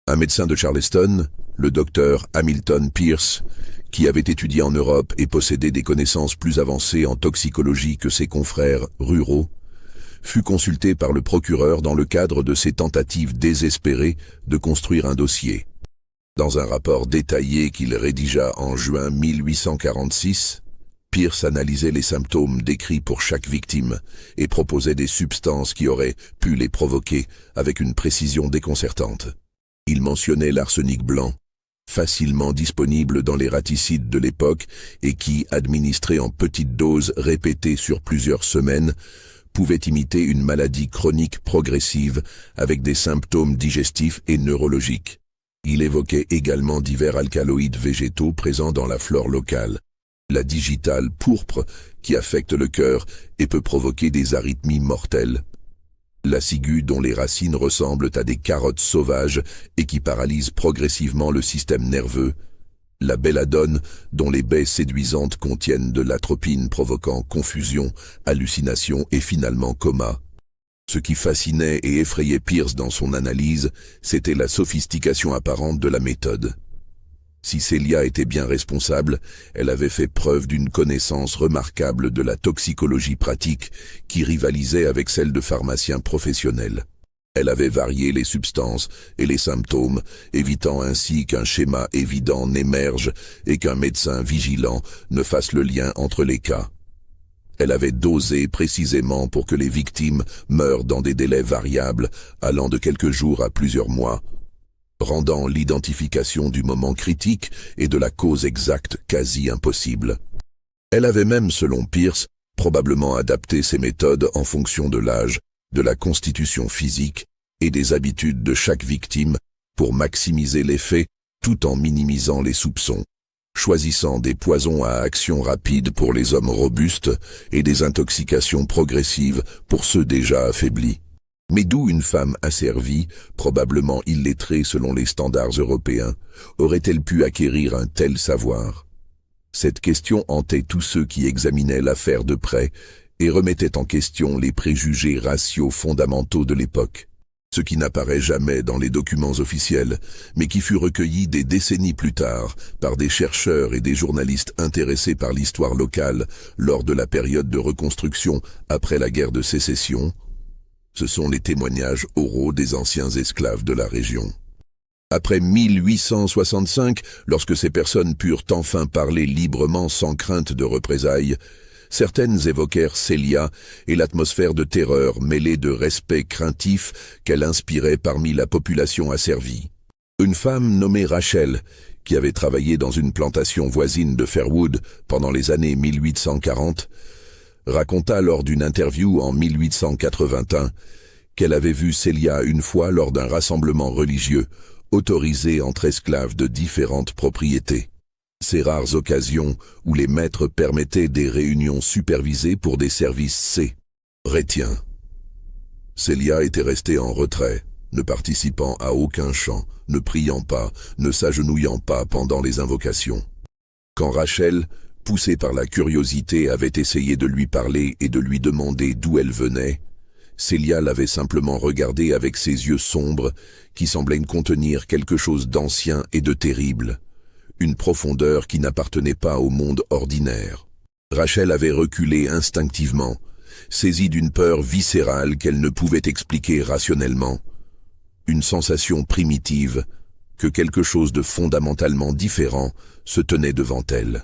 Un médecin de Charleston, le docteur Hamilton Pierce, qui avait étudié en Europe et possédait des connaissances plus avancées en toxicologie que ses confrères ruraux, fut consulté par le procureur dans le cadre de ses tentatives désespérées de construire un dossier. Dans un rapport détaillé qu'il rédigea en juin 1846, Pierce analysait les symptômes décrits pour chaque victime et proposait des substances qui auraient pu les provoquer avec une précision déconcertante. Il mentionnait l'arsenic blanc, facilement disponible dans les raticides de l'époque et qui, administré en petites doses répétées sur plusieurs semaines, pouvait imiter une maladie chronique progressive avec des symptômes digestifs et neurologiques. Il évoquait également divers alcaloïdes végétaux présents dans la flore locale. La digitale pourpre qui affecte le cœur et peut provoquer des arythmies mortelles. La ciguë dont les racines ressemblent à des carottes sauvages et qui paralyse progressivement le système nerveux. La belladone dont les baies séduisantes contiennent de l'atropine provoquant confusion, hallucination et finalement coma. Ce qui fascinait et effrayait Pierce dans son analyse, c'était la sophistication apparente de la méthode. Si Celia était bien responsable, elle avait fait preuve d'une connaissance remarquable de la toxicologie pratique qui rivalisait avec celle de pharmaciens professionnels. Elle avait varié les substances et les symptômes, évitant ainsi qu'un schéma évident n'émerge et qu'un médecin vigilant ne fasse le lien entre les cas. Elle avait dosé précisément pour que les victimes meurent dans des délais variables, allant de quelques jours à plusieurs mois, rendant l'identification du moment critique et de la cause exacte quasi impossible. Elle avait même, selon Pierce, probablement adapté ses méthodes en fonction de l'âge, de la constitution physique et des habitudes de chaque victime pour maximiser l'effet tout en minimisant les soupçons, choisissant des poisons à action rapide pour les hommes robustes et des intoxications progressives pour ceux déjà affaiblis. Mais d'où une femme asservie, probablement illettrée selon les standards européens, aurait-elle pu acquérir un tel savoir? Cette question hantait tous ceux qui examinaient l'affaire de près et remettait en question les préjugés raciaux fondamentaux de l'époque. Ce qui n'apparaît jamais dans les documents officiels, mais qui fut recueilli des décennies plus tard par des chercheurs et des journalistes intéressés par l'histoire locale lors de la période de reconstruction après la guerre de sécession. Ce sont les témoignages oraux des anciens esclaves de la région. Après 1865, lorsque ces personnes purent enfin parler librement sans crainte de représailles, certaines évoquèrent Celia et l'atmosphère de terreur mêlée de respect craintif qu'elle inspirait parmi la population asservie. Une femme nommée Rachel, qui avait travaillé dans une plantation voisine de Fairwood pendant les années 1840, raconta lors d'une interview en 1881 qu'elle avait vu Celia une fois lors d'un rassemblement religieux autorisé entre esclaves de différentes propriétés. Ces rares occasions où les maîtres permettaient des réunions supervisées pour des services C. Retien. Celia était restée en retrait, ne participant à aucun chant, ne priant pas, ne s'agenouillant pas pendant les invocations. Quand Rachel, poussée par la curiosité, avait essayé de lui parler et de lui demander d'où elle venait, Celia l'avait simplement regardée avec ses yeux sombres qui semblaient contenir quelque chose d'ancien et de terrible, une profondeur qui n'appartenait pas au monde ordinaire. Rachel avait reculé instinctivement, saisie d'une peur viscérale qu'elle ne pouvait expliquer rationnellement, une sensation primitive que quelque chose de fondamentalement différent se tenait devant elle.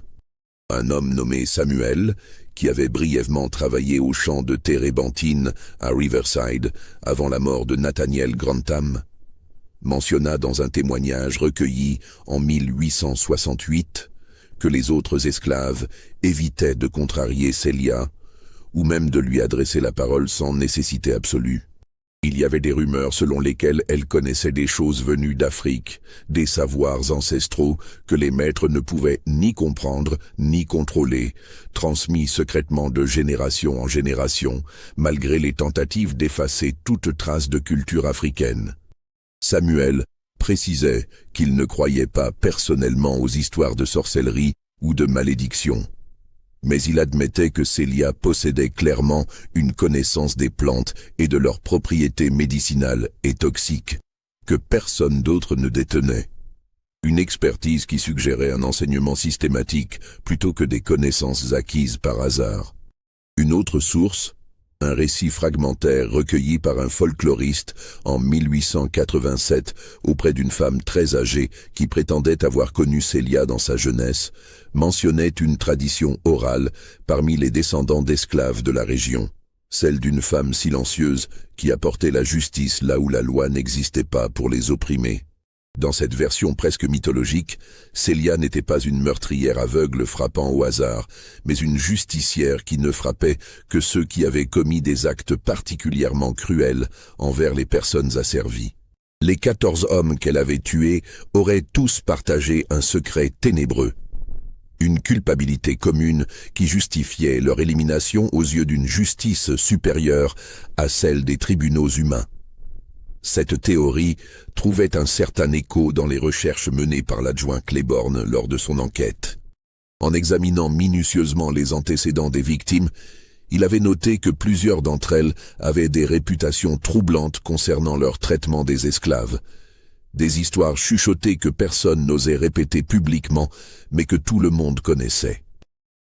Un homme nommé Samuel, qui avait brièvement travaillé au champ de térébenthine à Riverside avant la mort de Nathaniel Grantham, mentionna dans un témoignage recueilli en 1868 que les autres esclaves évitaient de contrarier Celia ou même de lui adresser la parole sans nécessité absolue. Il y avait des rumeurs selon lesquelles elle connaissait des choses venues d'Afrique, des savoirs ancestraux que les maîtres ne pouvaient ni comprendre ni contrôler, transmis secrètement de génération en génération, malgré les tentatives d'effacer toute trace de culture africaine. Samuel précisait qu'il ne croyait pas personnellement aux histoires de sorcellerie ou de malédiction. Mais il admettait que Celia possédait clairement une connaissance des plantes et de leurs propriétés médicinales et toxiques, que personne d'autre ne détenait. Une expertise qui suggérait un enseignement systématique plutôt que des connaissances acquises par hasard. Une autre source, un récit fragmentaire recueilli par un folkloriste en 1887 auprès d'une femme très âgée qui prétendait avoir connu Celia dans sa jeunesse, mentionnait une tradition orale parmi les descendants d'esclaves de la région, celle d'une femme silencieuse qui apportait la justice là où la loi n'existait pas pour les opprimés. Dans cette version presque mythologique, Celia n'était pas une meurtrière aveugle frappant au hasard, mais une justicière qui ne frappait que ceux qui avaient commis des actes particulièrement cruels envers les personnes asservies. Les 14 hommes qu'elle avait tués auraient tous partagé un secret ténébreux. Une culpabilité commune qui justifiait leur élimination aux yeux d'une justice supérieure à celle des tribunaux humains. Cette théorie trouvait un certain écho dans les recherches menées par l'adjoint Claiborne lors de son enquête. En examinant minutieusement les antécédents des victimes, il avait noté que plusieurs d'entre elles avaient des réputations troublantes concernant leur traitement des esclaves. Des histoires chuchotées que personne n'osait répéter publiquement, mais que tout le monde connaissait.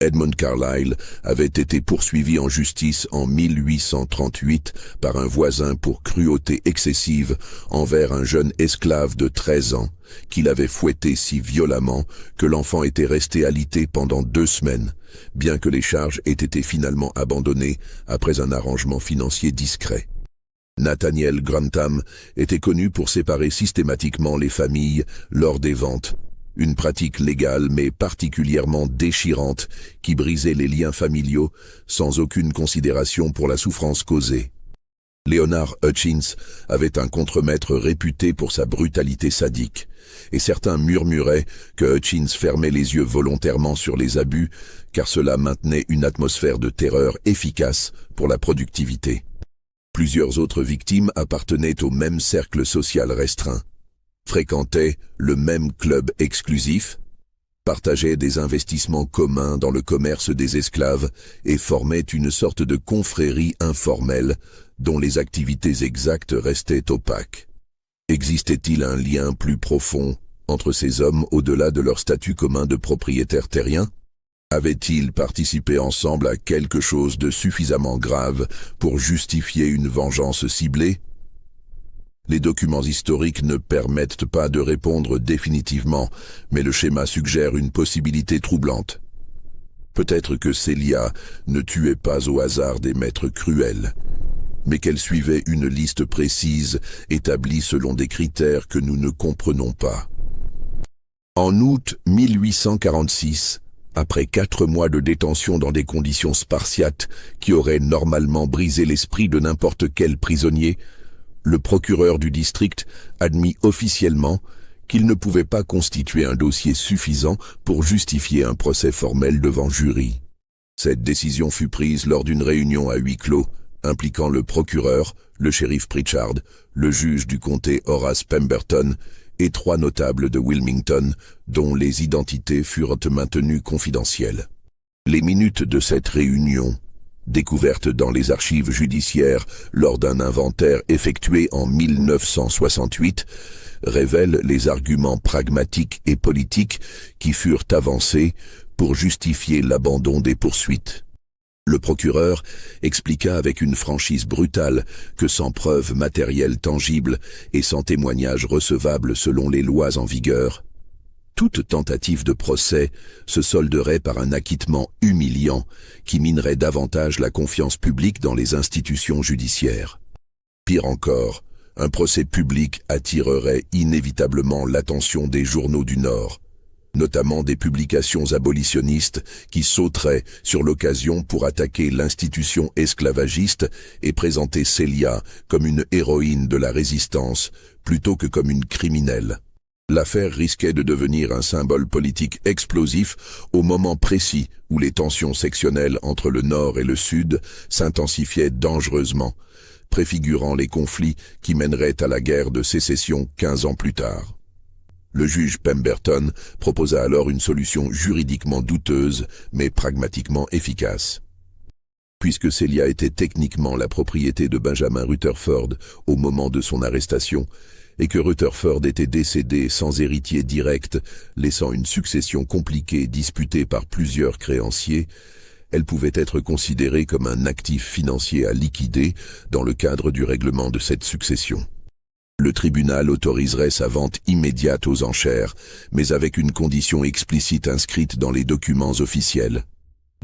Edmund Carlyle avait été poursuivi en justice en 1838 par un voisin pour cruauté excessive envers un jeune esclave de 13 ans qu'il avait fouetté si violemment que l'enfant était resté alité pendant 2 semaines, bien que les charges aient été finalement abandonnées après un arrangement financier discret. Nathaniel Grantham était connu pour séparer systématiquement les familles lors des ventes. Une pratique légale mais particulièrement déchirante qui brisait les liens familiaux sans aucune considération pour la souffrance causée. Leonard Hutchins avait un contremaître réputé pour sa brutalité sadique, et certains murmuraient que Hutchins fermait les yeux volontairement sur les abus car cela maintenait une atmosphère de terreur efficace pour la productivité. Plusieurs autres victimes appartenaient au même cercle social restreint, fréquentaient le même club exclusif, partageaient des investissements communs dans le commerce des esclaves et formaient une sorte de confrérie informelle dont les activités exactes restaient opaques. Existait-il un lien plus profond entre ces hommes au-delà de leur statut commun de propriétaires terriens? Avaient-ils participé ensemble à quelque chose de suffisamment grave pour justifier une vengeance ciblée? Les documents historiques ne permettent pas de répondre définitivement, mais le schéma suggère une possibilité troublante. Peut-être que Celia ne tuait pas au hasard des maîtres cruels, mais qu'elle suivait une liste précise établie selon des critères que nous ne comprenons pas. En août 1846, après 4 mois de détention dans des conditions spartiates qui auraient normalement brisé l'esprit de n'importe quel prisonnier, le procureur du district admit officiellement qu'il ne pouvait pas constituer un dossier suffisant pour justifier un procès formel devant jury. Cette décision fut prise lors d'une réunion à huis clos, impliquant le procureur, le shérif Pritchard, le juge du comté Horace Pemberton et 3 notables de Wilmington, dont les identités furent maintenues confidentielles. Les minutes de cette réunion, découverte dans les archives judiciaires lors d'un inventaire effectué en 1968, révèle les arguments pragmatiques et politiques qui furent avancés pour justifier l'abandon des poursuites. Le procureur expliqua avec une franchise brutale que sans preuve matérielle tangible et sans témoignage recevable selon les lois en vigueur, toute tentative de procès se solderait par un acquittement humiliant qui minerait davantage la confiance publique dans les institutions judiciaires. Pire encore, un procès public attirerait inévitablement l'attention des journaux du Nord, notamment des publications abolitionnistes qui sauteraient sur l'occasion pour attaquer l'institution esclavagiste et présenter Celia comme une héroïne de la résistance plutôt que comme une criminelle. L'affaire risquait de devenir un symbole politique explosif au moment précis où les tensions sectionnelles entre le Nord et le Sud s'intensifiaient dangereusement, préfigurant les conflits qui mèneraient à la guerre de sécession 15 ans plus tard. Le juge Pemberton proposa alors une solution juridiquement douteuse, mais pragmatiquement efficace. Puisque Celia était techniquement la propriété de Benjamin Rutherford au moment de son arrestation, et que Rutherford était décédé sans héritier direct, laissant une succession compliquée disputée par plusieurs créanciers, elle pouvait être considérée comme un actif financier à liquider dans le cadre du règlement de cette succession. Le tribunal autoriserait sa vente immédiate aux enchères, mais avec une condition explicite inscrite dans les documents officiels.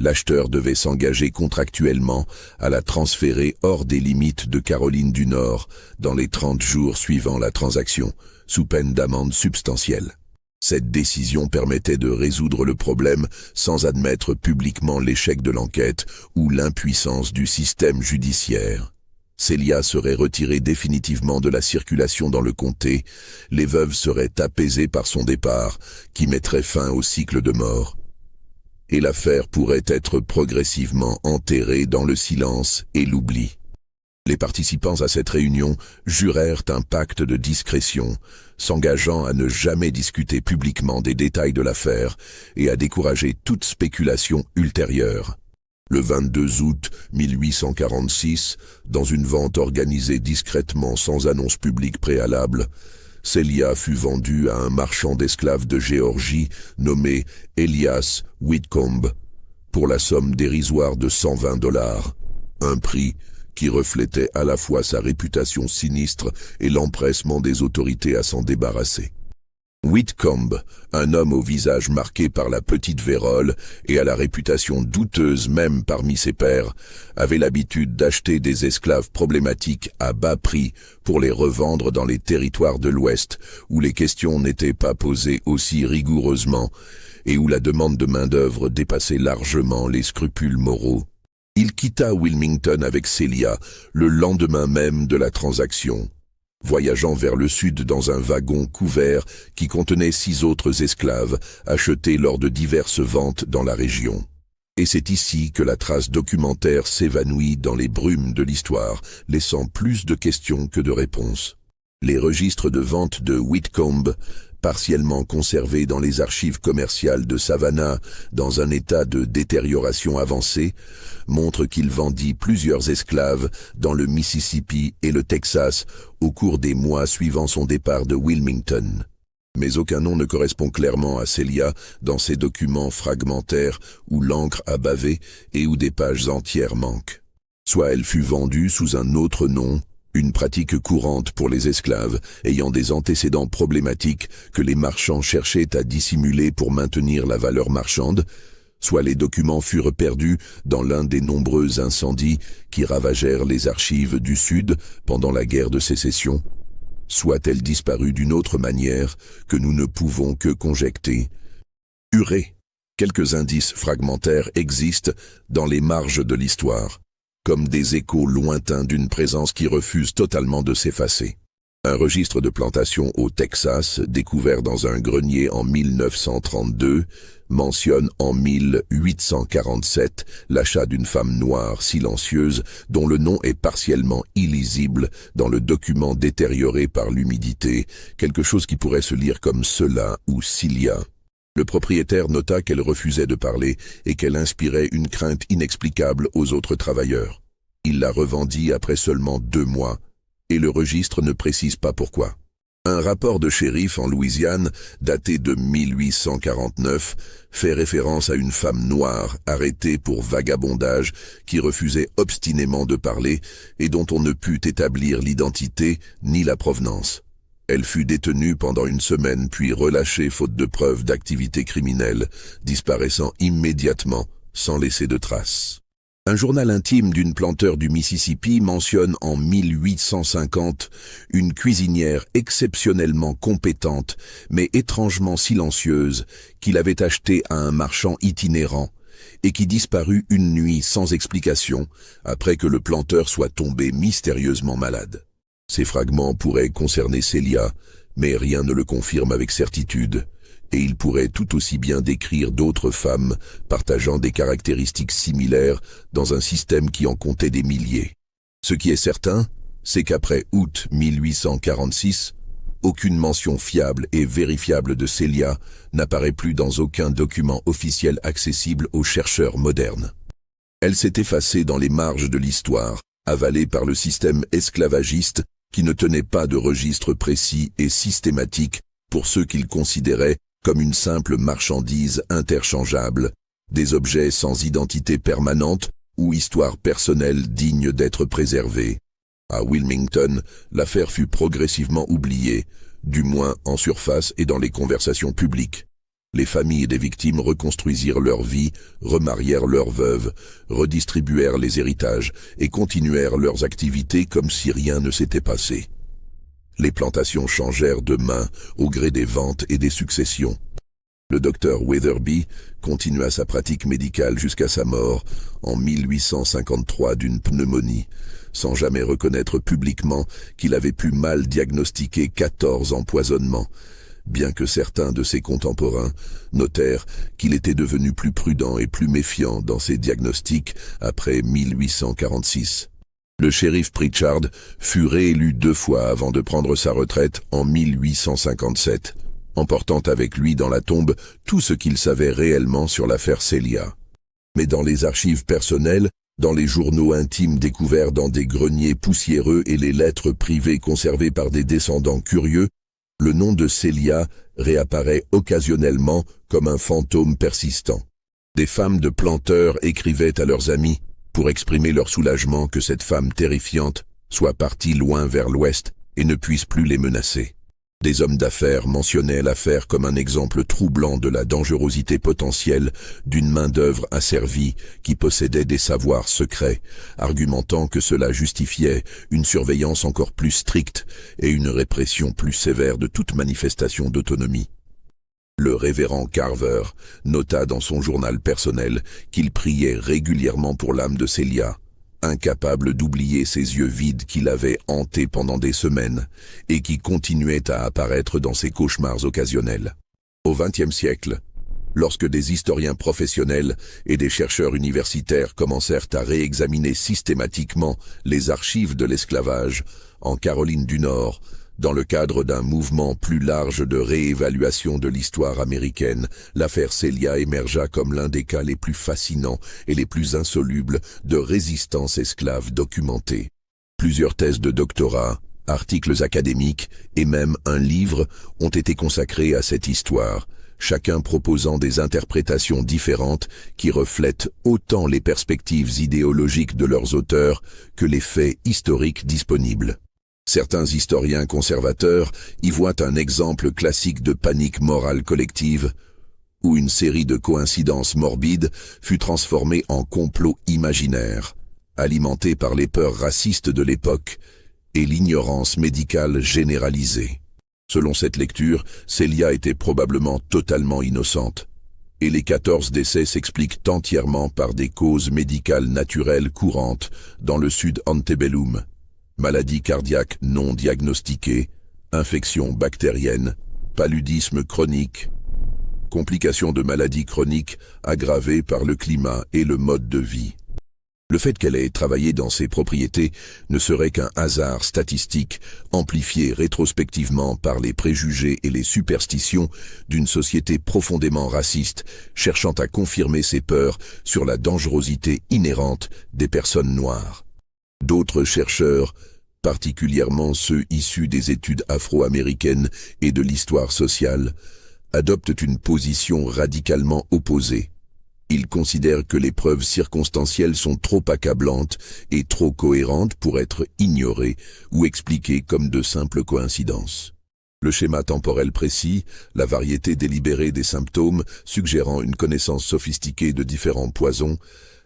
L'acheteur devait s'engager contractuellement à la transférer hors des limites de Caroline du Nord dans les 30 jours suivant la transaction, sous peine d'amende substantielle. Cette décision permettait de résoudre le problème sans admettre publiquement l'échec de l'enquête ou l'impuissance du système judiciaire. Celia serait retirée définitivement de la circulation dans le comté, les veuves seraient apaisées par son départ, qui mettrait fin au cycle de mort. Et l'affaire pourrait être progressivement enterrée dans le silence et l'oubli. Les participants à cette réunion jurèrent un pacte de discrétion, s'engageant à ne jamais discuter publiquement des détails de l'affaire et à décourager toute spéculation ultérieure. Le 22 août 1846, dans une vente organisée discrètement sans annonce publique préalable, Celia fut vendue à un marchand d'esclaves de Géorgie nommé Elias Whitcomb pour la somme dérisoire de $120, un prix qui reflétait à la fois sa réputation sinistre et l'empressement des autorités à s'en débarrasser. Whitcomb, un homme au visage marqué par la petite vérole et à la réputation douteuse même parmi ses pairs, avait l'habitude d'acheter des esclaves problématiques à bas prix pour les revendre dans les territoires de l'Ouest où les questions n'étaient pas posées aussi rigoureusement et où la demande de main-d'œuvre dépassait largement les scrupules moraux. Il quitta Wilmington avec Celia le lendemain même de la transaction, voyageant vers le sud dans un wagon couvert qui contenait 6 autres esclaves achetés lors de diverses ventes dans la région. Et c'est ici que la trace documentaire s'évanouit dans les brumes de l'histoire, laissant plus de questions que de réponses. Les registres de vente de Whitcomb, partiellement conservés dans les archives commerciales de Savannah dans un état de détérioration avancée, montrent qu'il vendit plusieurs esclaves dans le Mississippi et le Texas au cours des mois suivant son départ de Wilmington. Mais aucun nom ne correspond clairement à Celia dans ces documents fragmentaires où l'encre a bavé et où des pages entières manquent. Soit elle fut vendue sous un autre nom, une pratique courante pour les esclaves ayant des antécédents problématiques que les marchands cherchaient à dissimuler pour maintenir la valeur marchande, soit les documents furent perdus dans l'un des nombreux incendies qui ravagèrent les archives du Sud pendant la guerre de sécession, soit-elle disparue d'une autre manière que nous ne pouvons que conjecter. Quelques indices fragmentaires existent dans les marges de l'histoire, comme des échos lointains d'une présence qui refuse totalement de s'effacer. Un registre de plantation au Texas, découvert dans un grenier en 1932, mentionne en 1847 l'achat d'une femme noire silencieuse dont le nom est partiellement illisible dans le document détérioré par l'humidité, quelque chose qui pourrait se lire comme cela ou Cilia. Le propriétaire nota qu'elle refusait de parler et qu'elle inspirait une crainte inexplicable aux autres travailleurs. Il la revendit après seulement 2 mois, et le registre ne précise pas pourquoi. Un rapport de shérif en Louisiane, daté de 1849, fait référence à une femme noire arrêtée pour vagabondage qui refusait obstinément de parler et dont on ne put établir l'identité ni la provenance. Elle fut détenue pendant 1 semaine puis relâchée faute de preuves d'activité criminelle, disparaissant immédiatement sans laisser de traces. Un journal intime d'une planteur du Mississippi mentionne en 1850 une cuisinière exceptionnellement compétente mais étrangement silencieuse qu'il avait achetée à un marchand itinérant et qui disparut une nuit sans explication après que le planteur soit tombé mystérieusement malade. Ces fragments pourraient concerner Celia, mais rien ne le confirme avec certitude, et il pourrait tout aussi bien décrire d'autres femmes partageant des caractéristiques similaires dans un système qui en comptait des milliers. Ce qui est certain, c'est qu'après août 1846, aucune mention fiable et vérifiable de Celia n'apparaît plus dans aucun document officiel accessible aux chercheurs modernes. Elle s'est effacée dans les marges de l'histoire, avalée par le système esclavagiste qui ne tenait pas de registre précis et systématique pour ceux qu'il considérait comme une simple marchandise interchangeable, des objets sans identité permanente ou histoire personnelle digne d'être préservée. À Wilmington, l'affaire fut progressivement oubliée, du moins en surface et dans les conversations publiques. Les familles des victimes reconstruisirent leur vie, remarièrent leurs veuves, redistribuèrent les héritages et continuèrent leurs activités comme si rien ne s'était passé. Les plantations changèrent de main au gré des ventes et des successions. Le docteur Weatherby continua sa pratique médicale jusqu'à sa mort en 1853 d'une pneumonie, sans jamais reconnaître publiquement qu'il avait pu mal diagnostiquer 14 empoisonnements, bien que certains de ses contemporains notèrent qu'il était devenu plus prudent et plus méfiant dans ses diagnostics après 1846. Le shérif Pritchard fut réélu 2 fois avant de prendre sa retraite en 1857, emportant avec lui dans la tombe tout ce qu'il savait réellement sur l'affaire Celia. Mais dans les archives personnelles, dans les journaux intimes découverts dans des greniers poussiéreux et les lettres privées conservées par des descendants curieux, le nom de Celia réapparaît occasionnellement comme un fantôme persistant. Des femmes de planteurs écrivaient à leurs amis pour exprimer leur soulagement que cette femme terrifiante soit partie loin vers l'ouest et ne puisse plus les menacer. Des hommes d'affaires mentionnaient l'affaire comme un exemple troublant de la dangerosité potentielle d'une main-d'œuvre asservie qui possédait des savoirs secrets, argumentant que cela justifiait une surveillance encore plus stricte et une répression plus sévère de toute manifestation d'autonomie. Le révérend Carver nota dans son journal personnel qu'il priait régulièrement pour l'âme de Celia, incapable d'oublier ses yeux vides qui l'avaient hanté pendant des semaines et qui continuaient à apparaître dans ses cauchemars occasionnels. Au XXe siècle, lorsque des historiens professionnels et des chercheurs universitaires commencèrent à réexaminer systématiquement les archives de l'esclavage en Caroline du Nord, dans le cadre d'un mouvement plus large de réévaluation de l'histoire américaine, l'affaire Celia émergea comme l'un des cas les plus fascinants et les plus insolubles de résistance esclave documentée. Plusieurs thèses de doctorat, articles académiques et même un livre ont été consacrés à cette histoire, chacun proposant des interprétations différentes qui reflètent autant les perspectives idéologiques de leurs auteurs que les faits historiques disponibles. Certains historiens conservateurs y voient un exemple classique de panique morale collective, où une série de coïncidences morbides fut transformée en complot imaginaire, alimenté par les peurs racistes de l'époque et l'ignorance médicale généralisée. Selon cette lecture, Celia était probablement totalement innocente, et les 14 décès s'expliquent entièrement par des causes médicales naturelles courantes dans le sud antebellum. Maladies cardiaques non diagnostiquées, infections bactériennes, paludisme chronique, complications de maladies chroniques aggravées par le climat et le mode de vie. Le fait qu'elle ait travaillé dans ces propriétés ne serait qu'un hasard statistique amplifié rétrospectivement par les préjugés et les superstitions d'une société profondément raciste, cherchant à confirmer ses peurs sur la dangerosité inhérente des personnes noires. D'autres chercheurs, particulièrement ceux issus des études afro-américaines et de l'histoire sociale, adoptent une position radicalement opposée. Ils considèrent que les preuves circonstancielles sont trop accablantes et trop cohérentes pour être ignorées ou expliquées comme de simples coïncidences. Le schéma temporel précis, la variété délibérée des symptômes suggérant une connaissance sophistiquée de différents poisons,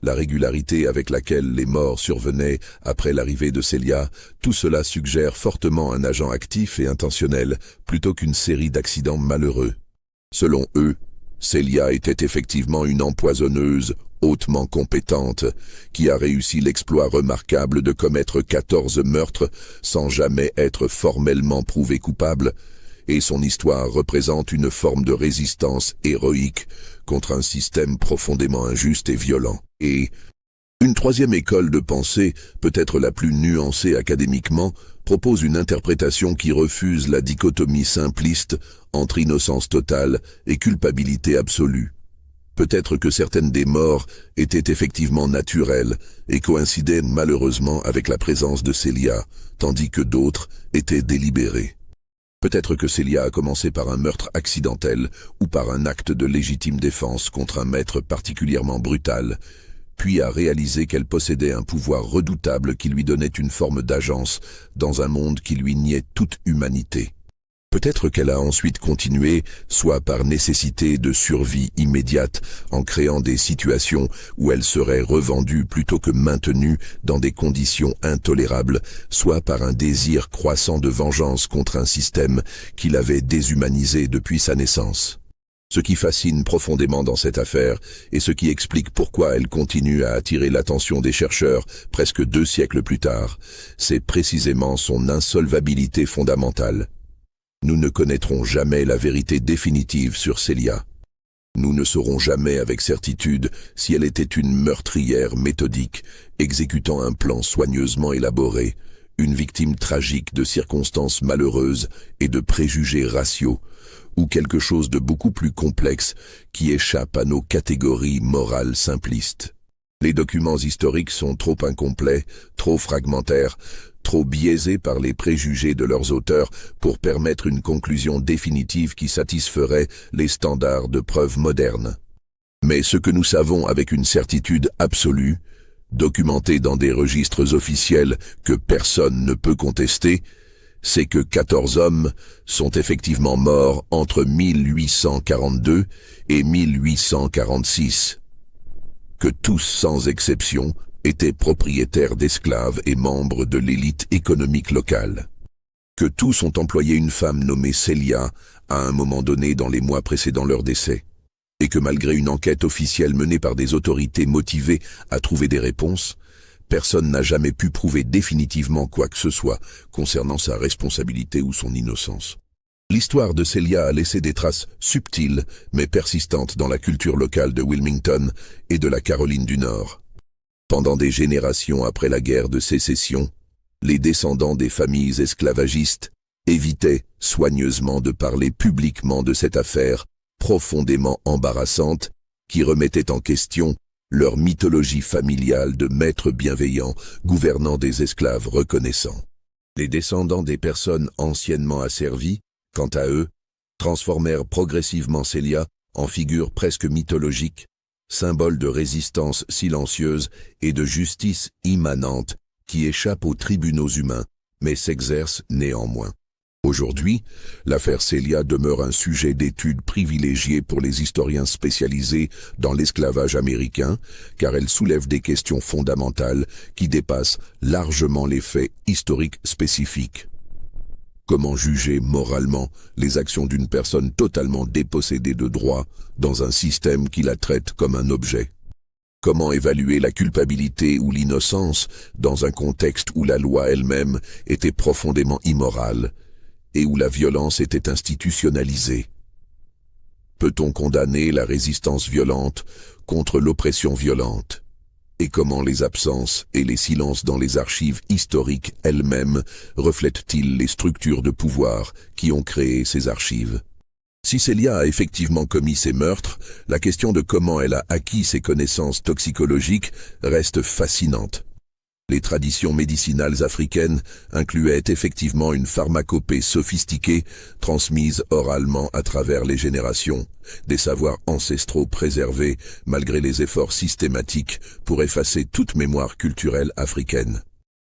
la régularité avec laquelle les morts survenaient après l'arrivée de Celia, tout cela suggère fortement un agent actif et intentionnel plutôt qu'une série d'accidents malheureux. Selon eux, Celia était effectivement une empoisonneuse hautement compétente qui a réussi l'exploit remarquable de commettre 14 meurtres sans jamais être formellement prouvée coupable, et son histoire représente une forme de résistance héroïque contre un système profondément injuste et violent. Et Une troisième école de pensée, peut-être la plus nuancée académiquement, propose une interprétation qui refuse la dichotomie simpliste entre innocence totale et culpabilité absolue. Peut-être que certaines des morts étaient effectivement naturelles et coïncidaient malheureusement avec la présence de Celia, tandis que d'autres étaient délibérées. Peut-être que Celia a commencé par un meurtre accidentel ou par un acte de légitime défense contre un maître particulièrement brutal, puis a réalisé qu'elle possédait un pouvoir redoutable qui lui donnait une forme d'agence dans un monde qui lui niait toute humanité. Peut-être qu'elle a ensuite continué, soit par nécessité de survie immédiate, en créant des situations où elle serait revendue plutôt que maintenue dans des conditions intolérables, soit par un désir croissant de vengeance contre un système qui l'avait déshumanisée depuis sa naissance. Ce qui fascine profondément dans cette affaire, et ce qui explique pourquoi elle continue à attirer l'attention des chercheurs presque 2 siècles plus tard, c'est précisément son insolvabilité fondamentale. Nous ne connaîtrons jamais la vérité définitive sur Celia. Nous ne saurons jamais avec certitude si elle était une meurtrière méthodique, exécutant un plan soigneusement élaboré, une victime tragique de circonstances malheureuses et de préjugés raciaux, ou quelque chose de beaucoup plus complexe qui échappe à nos catégories morales simplistes. Les documents historiques sont trop incomplets, trop fragmentaires, trop biaisés par les préjugés de leurs auteurs pour permettre une conclusion définitive qui satisferait les standards de preuve modernes. Mais ce que nous savons avec une certitude absolue, documenté dans des registres officiels que personne ne peut contester, c'est que 14 hommes sont effectivement morts entre 1842 et 1846, que tous sans exception étaient propriétaires d'esclaves et membres de l'élite économique locale, que tous ont employé une femme nommée Celia à un moment donné dans les mois précédant leur décès, et que malgré une enquête officielle menée par des autorités motivées à trouver des réponses, personne n'a jamais pu prouver définitivement quoi que ce soit concernant sa responsabilité ou son innocence. L'histoire de Celia a laissé des traces subtiles mais persistantes dans la culture locale de Wilmington et de la Caroline du Nord. Pendant des générations après la guerre de sécession, les descendants des familles esclavagistes évitaient soigneusement de parler publiquement de cette affaire profondément embarrassante qui remettait en question leur mythologie familiale de maîtres bienveillants gouvernant des esclaves reconnaissants. Les descendants des personnes anciennement asservies, quant à eux, transformèrent progressivement Celia en figure presque mythologique, symbole de résistance silencieuse et de justice immanente qui échappe aux tribunaux humains, mais s'exerce néanmoins. Aujourd'hui, l'affaire Celia demeure un sujet d'étude privilégié pour les historiens spécialisés dans l'esclavage américain, car elle soulève des questions fondamentales qui dépassent largement les faits historiques spécifiques. Comment juger moralement les actions d'une personne totalement dépossédée de droits dans un système qui la traite comme un objet? Comment évaluer la culpabilité ou l'innocence dans un contexte où la loi elle-même était profondément immorale et où la violence était institutionnalisée? Peut-on condamner la résistance violente contre l'oppression violente? Et comment les absences et les silences dans les archives historiques elles-mêmes reflètent-ils les structures de pouvoir qui ont créé ces archives? Si Celia a effectivement commis ces meurtres, la question de comment elle a acquis ses connaissances toxicologiques reste fascinante. Les traditions médicinales africaines incluaient effectivement une pharmacopée sophistiquée, transmise oralement à travers les générations, des savoirs ancestraux préservés malgré les efforts systématiques pour effacer toute mémoire culturelle africaine.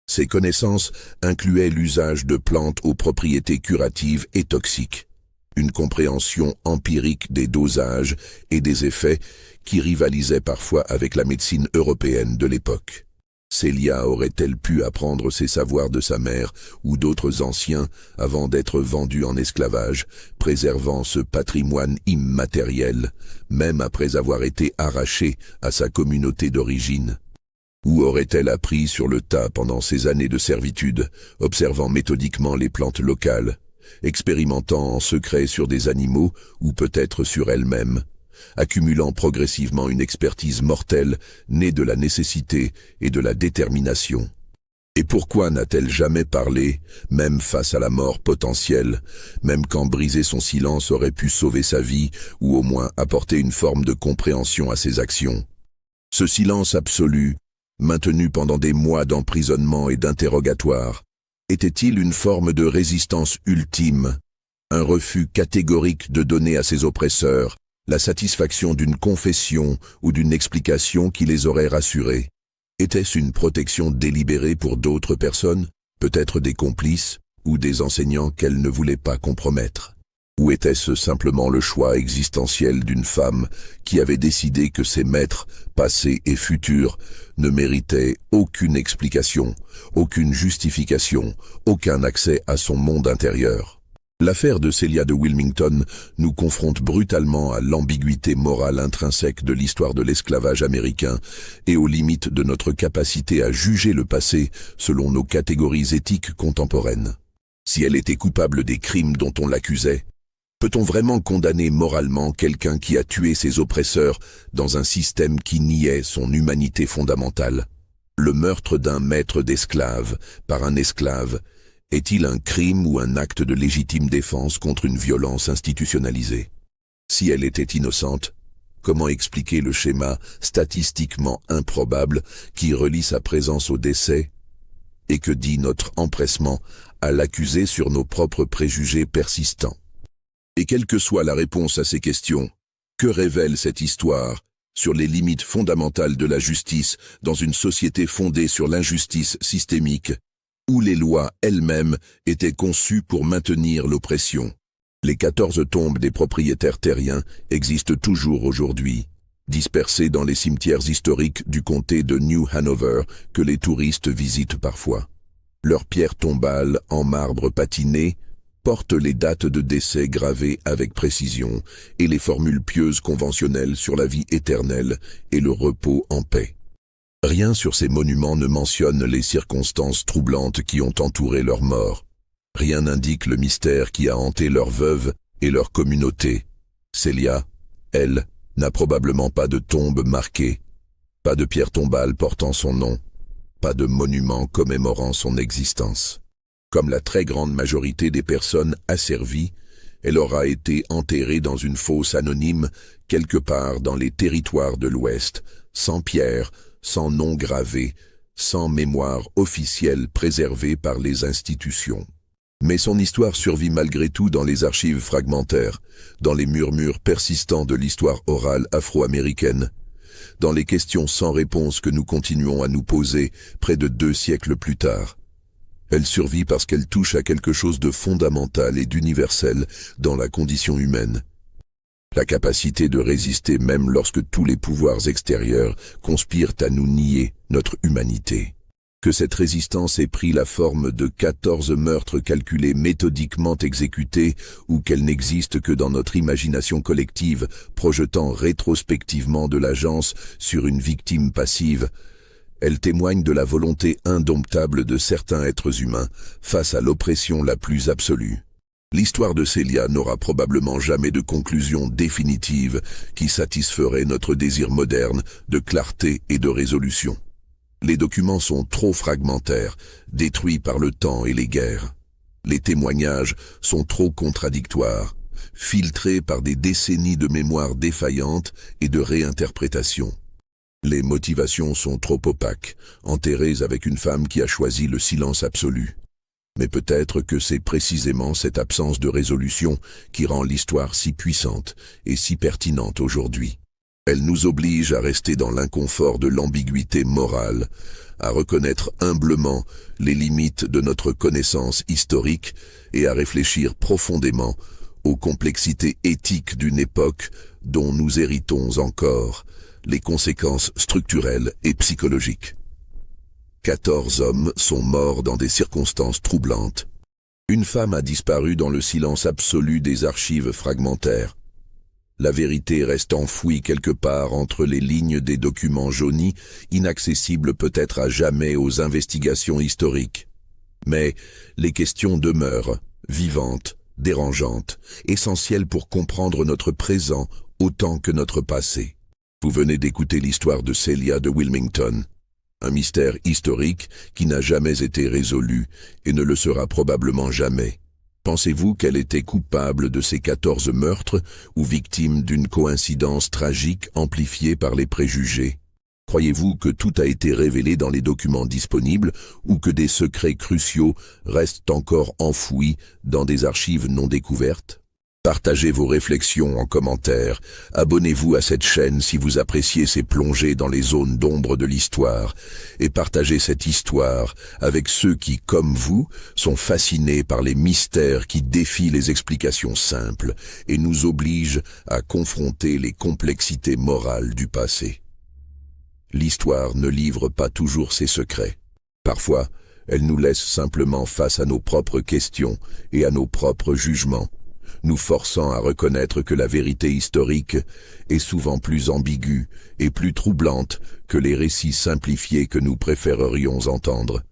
Ces connaissances incluaient l'usage de plantes aux propriétés curatives et toxiques, une compréhension empirique des dosages et des effets qui rivalisaient parfois avec la médecine européenne de l'époque. Celia aurait-elle pu apprendre ces savoirs de sa mère ou d'autres anciens avant d'être vendue en esclavage, préservant ce patrimoine immatériel, même après avoir été arrachée à sa communauté d'origine? Ou aurait-elle appris sur le tas pendant ses années de servitude, observant méthodiquement les plantes locales, expérimentant en secret sur des animaux ou peut-être sur elle-même, accumulant progressivement une expertise mortelle née de la nécessité et de la détermination. Et pourquoi n'a-t-elle jamais parlé, même face à la mort potentielle, même quand briser son silence aurait pu sauver sa vie ou au moins apporter une forme de compréhension à ses actions? Ce silence absolu, maintenu pendant des mois d'emprisonnement et d'interrogatoire, était-il une forme de résistance ultime, un refus catégorique de donner à ses oppresseurs la satisfaction d'une confession ou d'une explication qui les aurait rassurés? Était-ce une protection délibérée pour d'autres personnes, peut-être des complices ou des enseignants qu'elle ne voulait pas compromettre? Ou était-ce simplement le choix existentiel d'une femme qui avait décidé que ses maîtres, passés et futurs, ne méritaient aucune explication, aucune justification, aucun accès à son monde intérieur? L'affaire de Celia de Wilmington nous confronte brutalement à l'ambiguïté morale intrinsèque de l'histoire de l'esclavage américain et aux limites de notre capacité à juger le passé selon nos catégories éthiques contemporaines. Si elle était coupable des crimes dont on l'accusait, peut-on vraiment condamner moralement quelqu'un qui a tué ses oppresseurs dans un système qui niait son humanité fondamentale? Le meurtre d'un maître d'esclaves par un esclave est-il un crime ou un acte de légitime défense contre une violence institutionnalisée? Si elle était innocente, comment expliquer le schéma statistiquement improbable qui relie sa présence au décès? Et que dit notre empressement à l'accuser sur nos propres préjugés persistants? Et quelle que soit la réponse à ces questions, que révèle cette histoire sur les limites fondamentales de la justice dans une société fondée sur l'injustice systémique, où les lois elles-mêmes étaient conçues pour maintenir l'oppression? Les 14 tombes des propriétaires terriens existent toujours aujourd'hui, dispersées dans les cimetières historiques du comté de New Hanover que les touristes visitent parfois. Leurs pierres tombales en marbre patiné portent les dates de décès gravées avec précision et les formules pieuses conventionnelles sur la vie éternelle et le repos en paix. Rien sur ces monuments ne mentionne les circonstances troublantes qui ont entouré leur mort. Rien n'indique le mystère qui a hanté leurs veuves et leur communauté. Celia, elle, n'a probablement pas de tombe marquée, pas de pierre tombale portant son nom, pas de monument commémorant son existence. Comme la très grande majorité des personnes asservies, elle aura été enterrée dans une fosse anonyme quelque part dans les territoires de l'Ouest, sans pierre, sans nom gravé, sans mémoire officielle préservée par les institutions. Mais son histoire survit malgré tout dans les archives fragmentaires, dans les murmures persistants de l'histoire orale afro-américaine, dans les questions sans réponse que nous continuons à nous poser près de 2 siècles plus tard. Elle survit parce qu'elle touche à quelque chose de fondamental et d'universel dans la condition humaine. La capacité de résister même lorsque tous les pouvoirs extérieurs conspirent à nous nier notre humanité. Que cette résistance ait pris la forme de 14 meurtres calculés méthodiquement exécutés ou qu'elle n'existe que dans notre imagination collective, projetant rétrospectivement de l'agence sur une victime passive, elle témoigne de la volonté indomptable de certains êtres humains face à l'oppression la plus absolue. L'histoire de Celia n'aura probablement jamais de conclusion définitive qui satisferait notre désir moderne de clarté et de résolution. Les documents sont trop fragmentaires, détruits par le temps et les guerres. Les témoignages sont trop contradictoires, filtrés par des décennies de mémoire défaillante et de réinterprétation. Les motivations sont trop opaques, enterrées avec une femme qui a choisi le silence absolu. Mais peut-être que c'est précisément cette absence de résolution qui rend l'histoire si puissante et si pertinente aujourd'hui. Elle nous oblige à rester dans l'inconfort de l'ambiguïté morale, à reconnaître humblement les limites de notre connaissance historique et à réfléchir profondément aux complexités éthiques d'une époque dont nous héritons encore les conséquences structurelles et psychologiques. 14 hommes sont morts dans des circonstances troublantes. Une femme a disparu dans le silence absolu des archives fragmentaires. La vérité reste enfouie quelque part entre les lignes des documents jaunis, inaccessibles peut-être à jamais aux investigations historiques. Mais les questions demeurent, vivantes, dérangeantes, essentielles pour comprendre notre présent autant que notre passé. Vous venez d'écouter l'histoire de Celia de Wilmington, un mystère historique qui n'a jamais été résolu et ne le sera probablement jamais. Pensez-vous qu'elle était coupable de ces 14 meurtres ou victime d'une coïncidence tragique amplifiée par les préjugés? Croyez-vous que tout a été révélé dans les documents disponibles ou que des secrets cruciaux restent encore enfouis dans des archives non découvertes? Partagez vos réflexions en commentaire. Abonnez-vous à cette chaîne si vous appréciez ces plongées dans les zones d'ombre de l'histoire. Et partagez cette histoire avec ceux qui, comme vous, sont fascinés par les mystères qui défient les explications simples et nous obligent à confronter les complexités morales du passé. L'histoire ne livre pas toujours ses secrets. Parfois, elle nous laisse simplement face à nos propres questions et à nos propres jugements, nous forçant à reconnaître que la vérité historique est souvent plus ambiguë et plus troublante que les récits simplifiés que nous préférerions entendre.